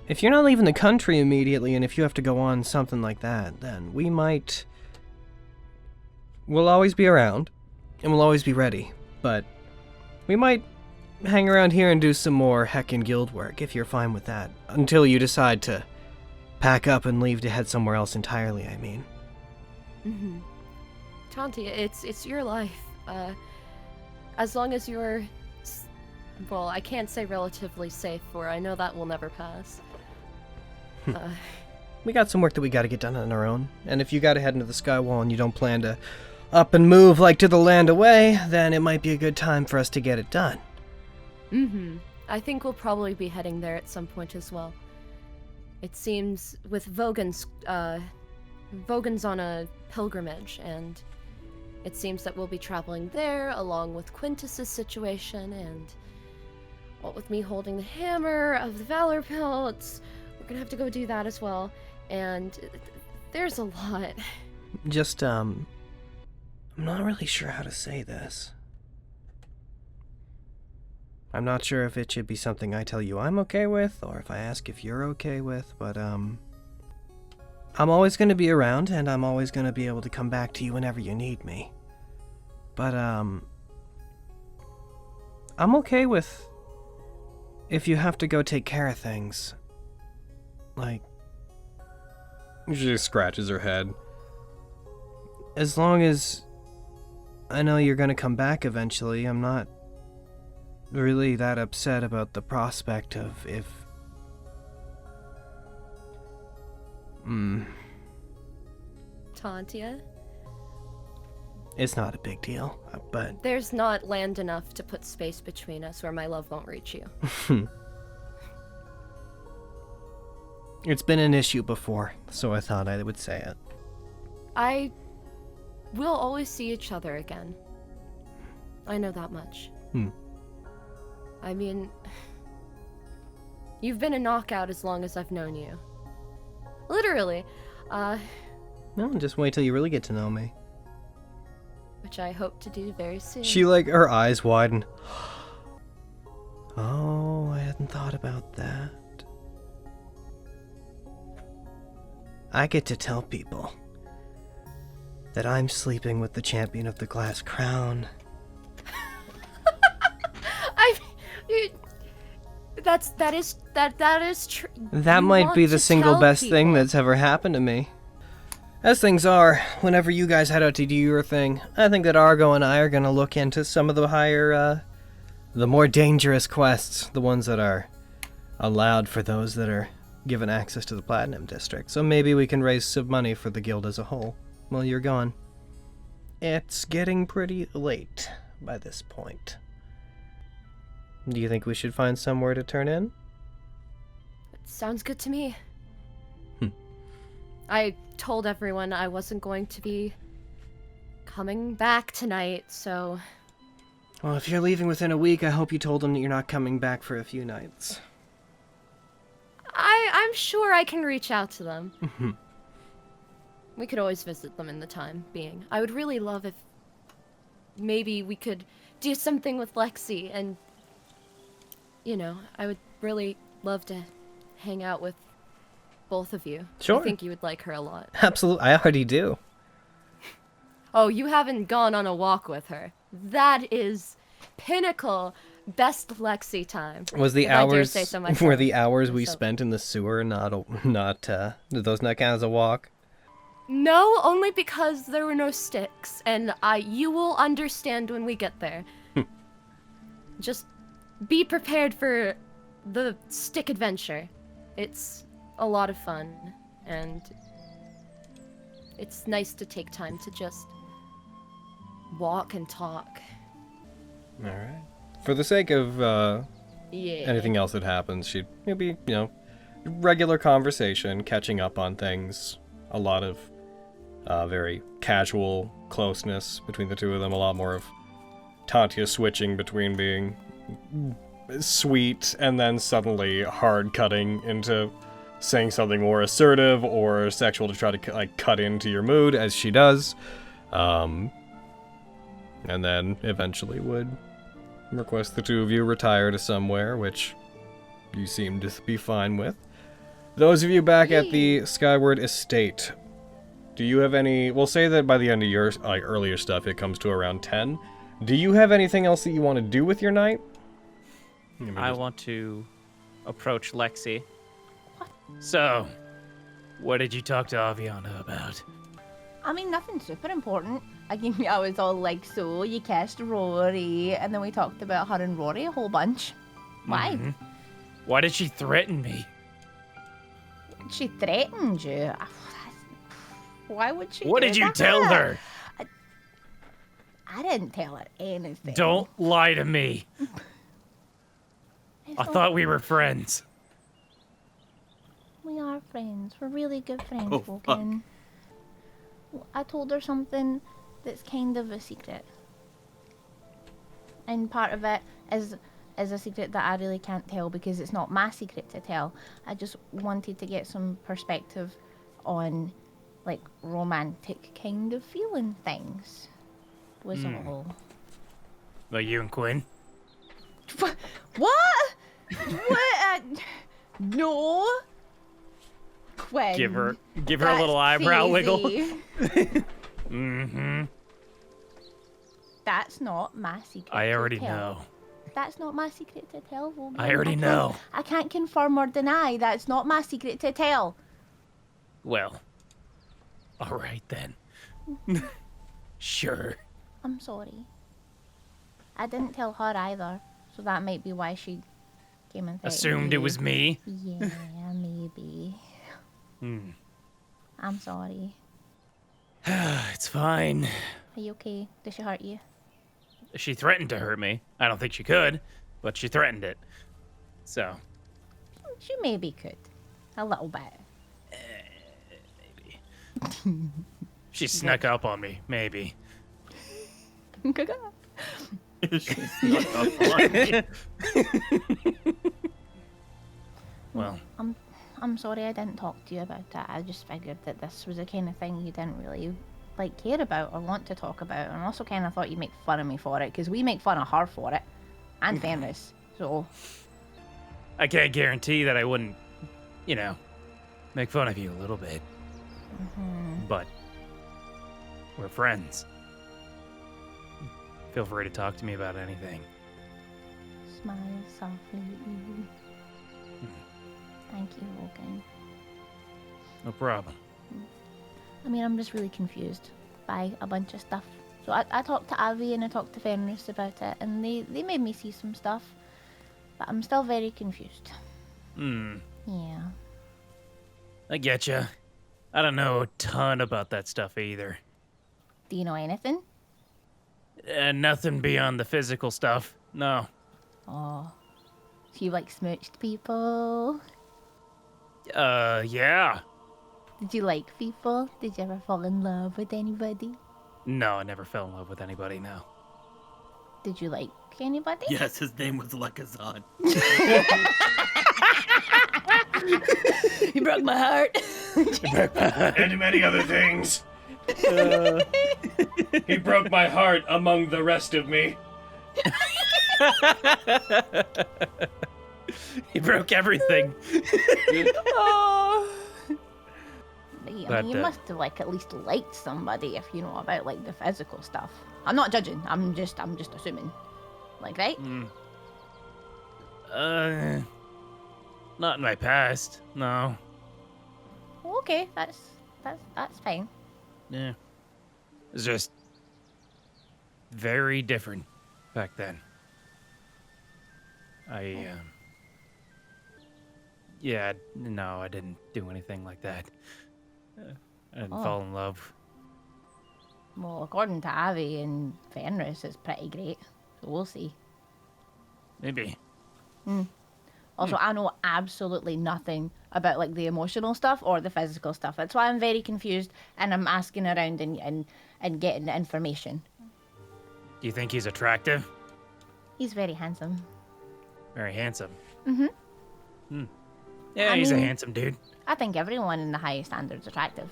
if you're not leaving the country immediately, and if you have to go on something like that, then we might... We'll always be around, and we'll always be ready, but we might hang around here and do some more heckin' guild work, if you're fine with that, until you decide to pack up and leave to head somewhere else entirely, I mean. Mm-hmm. Tanti, it's your life. As long as you're... Well, I can't say relatively safe, for I know that will never pass. We got some work that we gotta get done on our own, and if you gotta head into the Skywall and you don't plan to up and move like to the land away, then it might be a good time for us to get it done. Mm-hmm. I think we'll probably be heading there at some point as well. It seems with Vogan's on a pilgrimage, and it seems that we'll be traveling there along with Quintus's situation, and what with me holding the hammer of the Valor Pelts, we're gonna have to go do that as well, and there's a lot. Just, I'm not really sure how to say this. I'm not sure if it should be something I tell you I'm okay with, or if I ask if you're okay with, but, I'm always gonna be around, and I'm always gonna be able to come back to you whenever you need me. But, I'm okay with if you have to go take care of things. Like... She just scratches her head. As long as I know you're gonna come back eventually, I'm not really that upset about the prospect of if... Tantia, It's not a big deal, but... there's not land enough to put space between us where my love won't reach you. It's been an issue before, so I thought I would say it. We'll always see each other again. I know that much. I mean, you've been a knockout as long as I've known you. Literally. No, just wait till you really get to know me. Which I hope to do very soon. She, like, her eyes widen. Oh, I hadn't thought about that. I get to tell people that I'm sleeping with the champion of the glass crown. That is true. That might be the single best thing that's ever happened to me. As things are, whenever you guys head out to do your thing, I think that Argo and I are going to look into some of the higher, the more dangerous quests, the ones that are allowed for those that are given access to the Platinum District. So maybe we can raise some money for the guild as a whole while you're gone. It's getting pretty late by this point. Do you think we should find somewhere to turn in? Sounds good to me. I told everyone I wasn't going to be coming back tonight, so... Well, if you're leaving within a week, I hope you told them that you're not coming back for a few nights. I'm sure I can reach out to them. We could always visit them in the time being. I would really love if maybe we could do something with Lexi and, you know, I would really love to hang out with both of you. Sure. I think you would like her a lot. Absolutely, I already do. Oh, you haven't gone on a walk with her. That is pinnacle best Lexi time. Was the if I dare hours say so myself. were the hours we spent in the sewer not did those not count as a walk? No, only because there were no sticks, and you will understand when we get there. Just be prepared for the stick adventure. It's a lot of fun, and it's nice to take time to just walk and talk. All right. For the sake of Yeah. anything else that happens, she'd maybe, you know, regular conversation, catching up on things, a lot of very casual closeness between the two of them, a lot more of Tantia switching between being sweet and then suddenly hard cutting into saying something more assertive or sexual to try to like cut into your mood, as she does, and then eventually would request the two of you retire to somewhere, which you seem to be fine with. Those of you back at the Skyward Estate, do you have any... We'll say that by the end of your earlier stuff, it comes to around 10. Do you have anything else that you want to do with your night? I want to approach Lexi. So, what did you talk to Avianna about? I mean, nothing super important. I was all like, so you kissed Rory, and then we talked about her and Rory a whole bunch. Why? Mm-hmm. Why did she threaten me? She threatened you. Why would she? What do did you that? tell her? I didn't tell her anything. Don't lie to me. I thought we were friends. We are friends. We're really good friends, Oh, Vulcan. I told her something that's kind of a secret. And part of it is a secret that I really can't tell because it's not my secret to tell. I just wanted to get some perspective on, like, romantic kind of feeling things. Was all. Like you and Quinn? What? What? No. Quinn. Give her a little eyebrow wiggle. Mm-hmm. That's not my secret. I already to tell. know. That's not my secret to tell, Vulcan. I already know. I can't confirm or deny. That's not my secret to tell. Well, all right then. Sure. I'm sorry. I didn't tell her either. So that might be why she came and threatened Assumed it you. was me. Yeah, maybe. I'm sorry. It's fine. Are you okay? Did she hurt you? She threatened to hurt me. I don't think she could, but she threatened it. So. She maybe could. A little bit. Maybe. She snuck up on me, maybe. Well. I'm sorry I didn't talk to you about it. I just figured that this was the kind of thing you didn't really care about or want to talk about, and I also kind of thought you'd make fun of me for it because we make fun of her for it, and Fenris. So I can't guarantee that I wouldn't, make fun of you a little bit. But we're friends. Feel free to talk to me about anything. smile softly. Thank you, Logan. No problem. I mean, I'm just really confused by a bunch of stuff. So I talked to Avi and I talked to Fenris about it, and they made me see some stuff. But I'm still very confused. Yeah. I getcha. I don't know a ton about that stuff either. Do you know anything? Nothing beyond the physical stuff. No. Oh. So you smooched people? Yeah. Did you like people? Did you ever fall in love with anybody? No, I never fell in love with anybody, no. Did you like anybody? Yes, his name was Lekazan. You broke my heart. And many other things. He broke my heart among the rest of me. He broke everything. Oh. I But, mean, you must have at least liked somebody if you know about the physical stuff. I'm not judging. I'm just assuming. Right? Not in my past. No. Okay, that's fine. Yeah. It's just very different back then. Yeah, no, I didn't do anything like that. I didn't fall in love. Well, according to Avi and Fenris, it's pretty great. So we'll see. Maybe. Also, I know absolutely nothing about the emotional stuff or the physical stuff. That's why I'm very confused, and I'm asking around and getting the information. Do you think he's attractive? He's very handsome. Very handsome. Mm-hmm. Yeah, he's a handsome dude. I think everyone in the highest standard's attractive.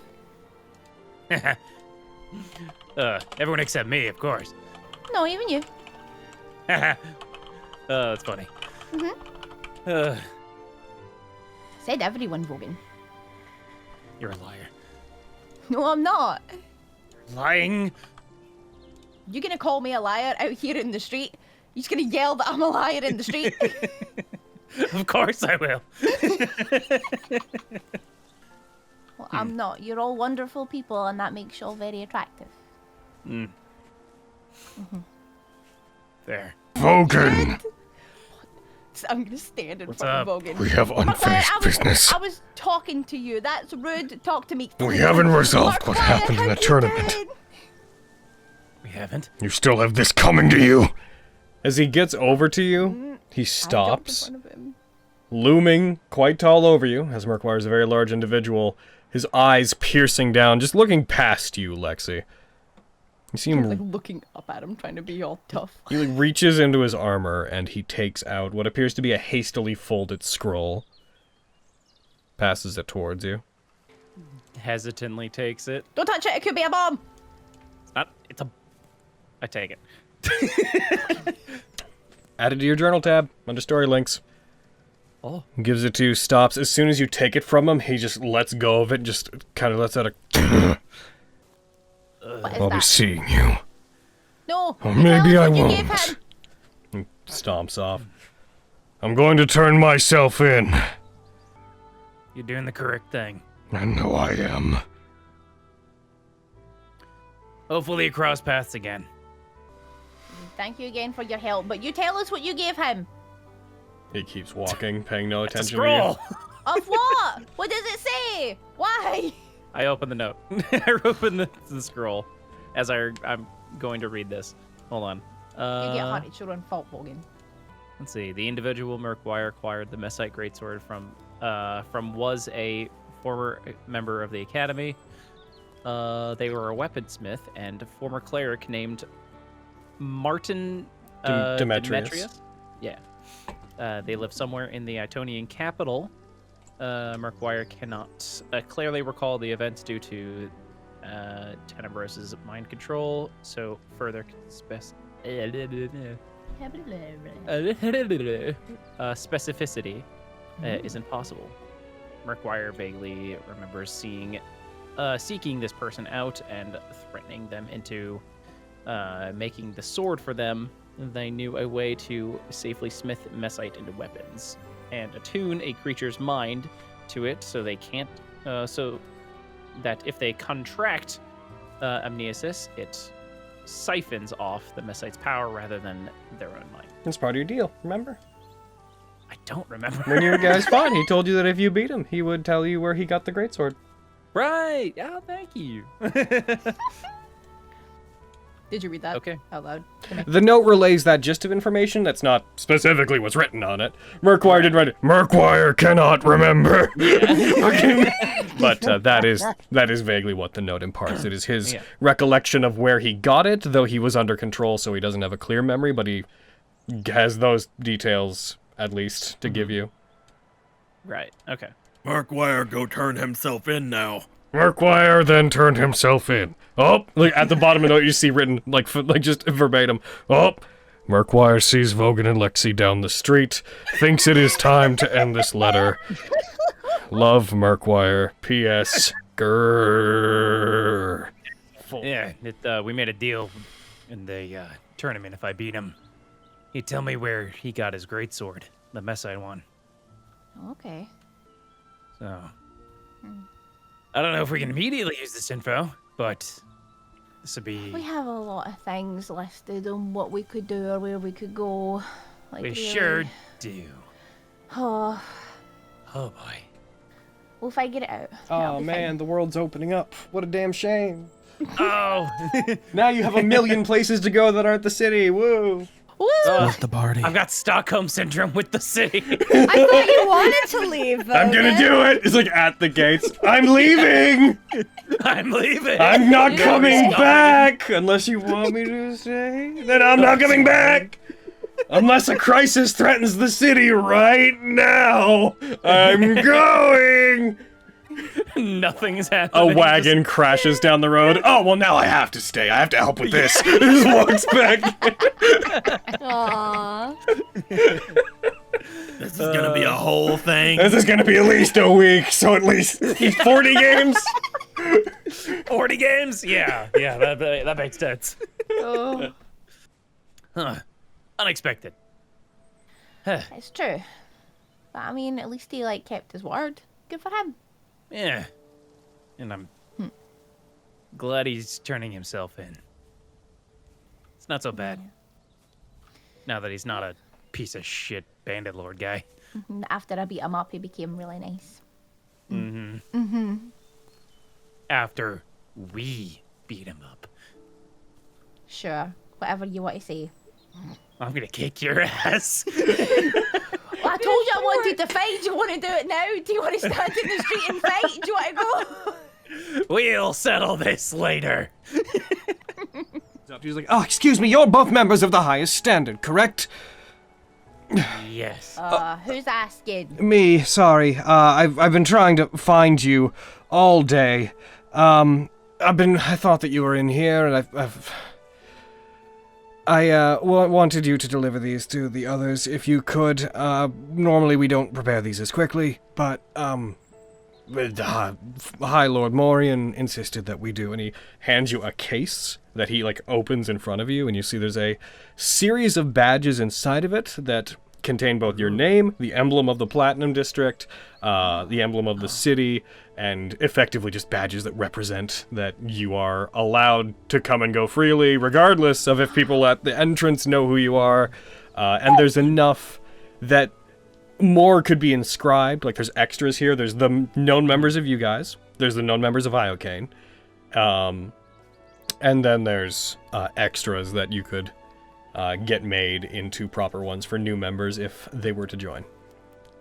Everyone except me, of course. No, even you. That's funny. Said everyone, Vogan. You're a liar. No, I'm not. Lying? You gonna call me a liar out here in the street? You just gonna yell that I'm a liar in the street? Of course I will. Well, I'm not. You're all wonderful people, and that makes you all very attractive. Fair. Vogan! So I'm gonna stand in What's front up? of Vogan. We have unfinished business. I was talking to you. That's rude. Talk to me. We haven't resolved what happened in the tournament. We haven't? You still have this coming to you. As he gets over to you, he stops, I jumped in front of him. looming quite tall over you, as Murkwire is a very large individual, his eyes piercing down, just looking past you, Lexi. You see him looking up at him, trying to be all tough. He reaches into his armor and he takes out what appears to be a hastily folded scroll. Passes it towards you. Hesitantly takes it. Don't touch it. It could be a bomb. It's a... I take it. Add it to your journal tab under story links. Oh. Gives it to you, stops. As soon as you take it from him, he just lets go of it, just kind of lets out a... What is I'll that? be seeing you. No. Or maybe I Tell us what you gave won't. him. He stomps off. I'm going to turn myself in. You're doing the correct thing. I know I am. Hopefully you cross paths again. Thank you again for your help, but you tell us what you gave him. He keeps walking, paying no It's a attention to you. scroll. Of what? What does it say? Why? I open the note. I open the scroll as I'm going to read this. Hold on. You get hot, it's your own fault, Bogan. Let's see. The individual Murkwire acquired the Messite Greatsword from was a former member of the Academy. They were a weaponsmith and a former cleric named Martin Demetrius. Yeah. They live somewhere in the Itonian capital. Murkwire cannot clearly recall the events due to Tenebros's mind control, so further specificity is impossible. Murkwire vaguely remembers seeking this person out and threatening them into making the sword for them. They knew a way to safely smith Messite into weapons and attune a creature's mind to it, so they can't. So that if they contract amnesis, it siphons off the Messite's power rather than their own mind. It's part of your deal, remember? I don't remember. When you guys fought, he told you that if you beat him, he would tell you where he got the greatsword. Right. Oh, thank you. Did you read that? Okay. Out loud. The note relays that gist of information. That's not specifically what's written on it. Murkwire did write it. Murkwire cannot remember. But that is vaguely what the note imparts. It is his recollection of where he got it, though he was under control, so he doesn't have a clear memory, but he has those details, at least, to give you. Right. Okay. Murkwire go turn himself in now. Murkwire then turned himself in. Oh, like at the bottom of the note you see written, like just verbatim. Oh, Murkwire sees Vogan and Lexi down the street, thinks it is time to end this letter. Love, Murkwire. P.S. Grrr. Yeah, we made a deal in the tournament. If I beat him, he'd tell me where he got his greatsword, the Messite one. Okay. So, I don't know if we can immediately use this info, but this would be... We have a lot of things listed on what we could do or where we could go. Like, we really. sure do. Oh. Oh, boy. We'll figure it out. Oh, man, the world's opening up. What a damn shame. Oh! Now you have a million places to go that aren't the city. Woo! Not the party. I've got Stockholm syndrome with the city. I thought you wanted to leave, though. I'm gonna do it! It's like at the gates. I'm leaving! I'm leaving. I'm not coming back! Unless you want me to stay, then I'm not coming back! Unless a crisis threatens the city right now, I'm going! Nothing's happening. A wagon crashes down the road. Oh, well, now I have to stay. I have to help with this. Just walks back. Aww. This is gonna be a whole thing. This is gonna be at least a week, so at least 40 games? 40 games? Yeah, that makes sense. Oh. Huh. Unexpected. It's true. But I mean, at least he, like, kept his word. Good for him. Yeah. And I'm glad he's turning himself in. It's not so bad. Now that he's not a piece of shit bandit lord guy. After I beat him up, he became really nice. After we beat him up. Sure. Whatever you want to say. I'm gonna kick your ass. Well, I told you I wanted to fight. Do you want to do it now? Do you want to stand in the street and fight? Do you want to go? We'll settle this later. He's like, oh, excuse me, you're both members of the highest standard, correct? Yes. Who's asking? Me, sorry. I've been trying to find you all day. I thought that you were in here, and I wanted you to deliver these to the others if you could. Normally we don't prepare these as quickly, but, High Lord Morian insisted that we do, and he hands you a case that he, like, opens in front of you, and you see there's a series of badges inside of it that contain both your name, the emblem of the Platinum District, the emblem of the city, and effectively just badges that represent that you are allowed to come and go freely, regardless of if people at the entrance know who you are. And there's enough that more could be inscribed. Like, there's extras here. There's the known members of you guys. There's the known members of Iocane. And then there's extras that you could get made into proper ones for new members if they were to join.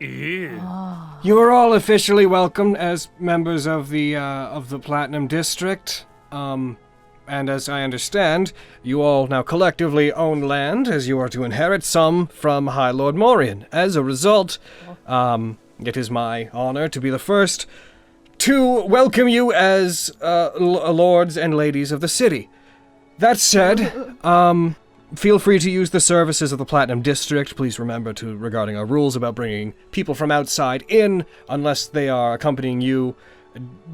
You are all officially welcomed as members of the Platinum District. And as I understand, you all now collectively own land, as you are to inherit some from High Lord Morian. As a result, it is my honor to be the first to welcome you as lords and ladies of the city. That said, feel free to use the services of the Platinum District. Please remember regarding our rules about bringing people from outside in, unless they are accompanying you.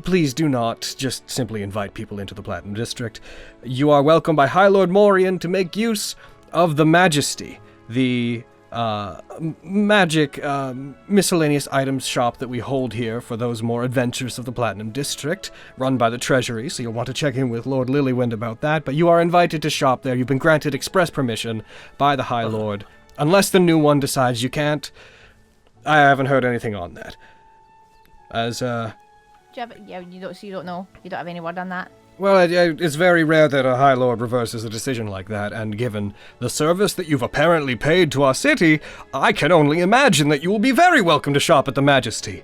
Please do not just simply invite people into the Platinum District. You are welcome by High Lord Morian to make use of the Majesty, the magic miscellaneous items shop that we hold here for those more adventurous of the Platinum District, run by the Treasury, so you'll want to check in with Lord Lilywind about that, but you are invited to shop there. You've been granted express permission by the High Lord, unless the new one decides you can't. I haven't heard anything on that. As, you don't know? You don't have any word on that? Well, it's very rare that a High Lord reverses a decision like that, and given the service that you've apparently paid to our city, I can only imagine that you will be very welcome to shop at the Majesty.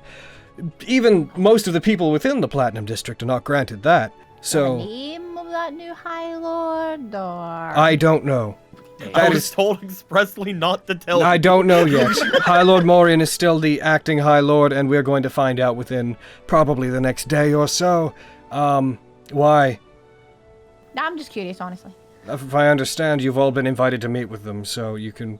Even most of the people within the Platinum District are not granted that, so... The name of that new High Lord, or...? I don't know. I was told expressly not to tell I don't know yet. High Lord Morian is still the acting High Lord, and we're going to find out within probably the next day or so. Why? No, I'm just curious, honestly. If I understand, you've all been invited to meet with them, so you can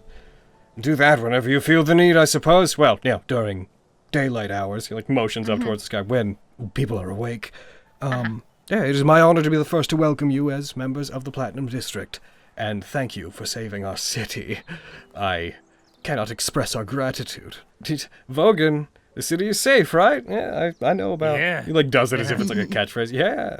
do that whenever you feel the need, I suppose. Well, during daylight hours. He, motions up towards the sky when people are awake. Yeah, it is my honor to be the first to welcome you as members of the Platinum District. And thank you for saving our city. I cannot express our gratitude. Vogan, the city is safe, right? Yeah, I know about... Yeah. He, does it as if it's a catchphrase. Yeah.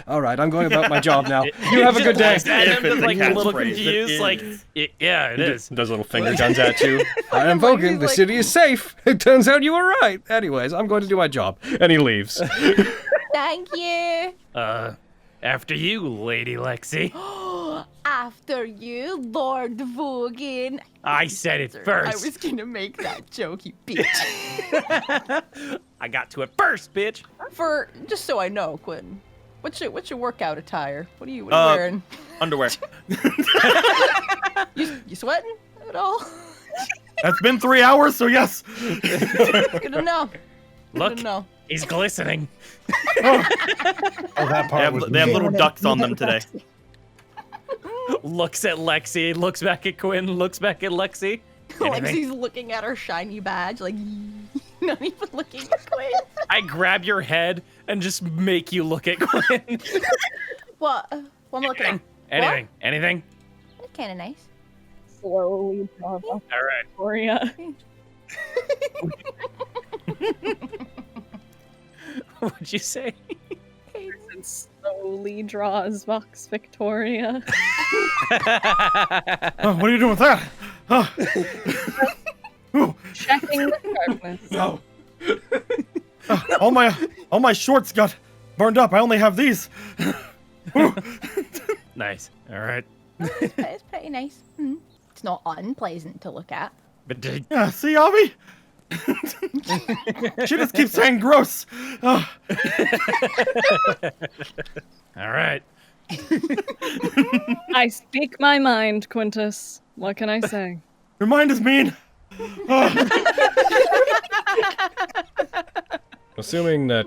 All right, I'm going about my job now. You have a good day. I'm just, a little confused, yeah, it is. Does little finger guns at you. I am Vogan, the city is safe. It turns out you were right. Anyways, I'm going to do my job. And he leaves. Thank you. After you, Lady Lexi. After you, Lord Vogan. I said it first. I was gonna make that joke, you bitch. I got to it first, bitch. Just so I know, Quinn, what's your workout attire? What are you wearing? Underwear. You sweating at all? It's been 3 hours, so yes. Good to know. Look, Good to know. he's glistening. That part They have little ducks on them today. Looks at Lexi, looks back at Quinn, looks back at Lexi. Lexi's looking at her shiny badge, not even looking at Quinn. I grab your head and just make you look at Quinn. What? What am I looking at? Anything? That's kind of nice. Slowly draw off All right. Victoria. What'd you say? And slowly draws Vox Victoria. Oh, what are you doing with that? Checking the sharpness. No. All my shorts got burned up. I only have these. Nice. All right. It's pretty nice. It's not unpleasant to look at. But Yeah, see, Avi? She just keeps saying gross. all right. I speak my mind, Quintus. What can I say? Your mind is mean. Assuming that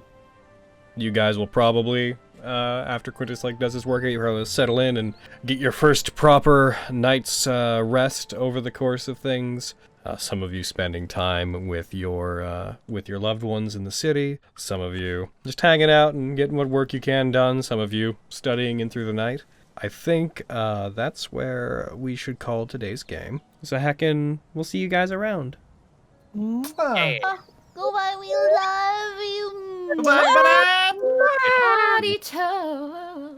you guys will probably, after Quintus does his workout, you'll settle in and get your first proper night's rest over the course of things. Some of you spending time with your loved ones in the city. Some of you just hanging out and getting what work you can done. Some of you studying in through the night. I think that's where we should call today's game. So heckin', we'll see you guys around. Hey. Goodbye, we love you. Bye, bye. Body toe.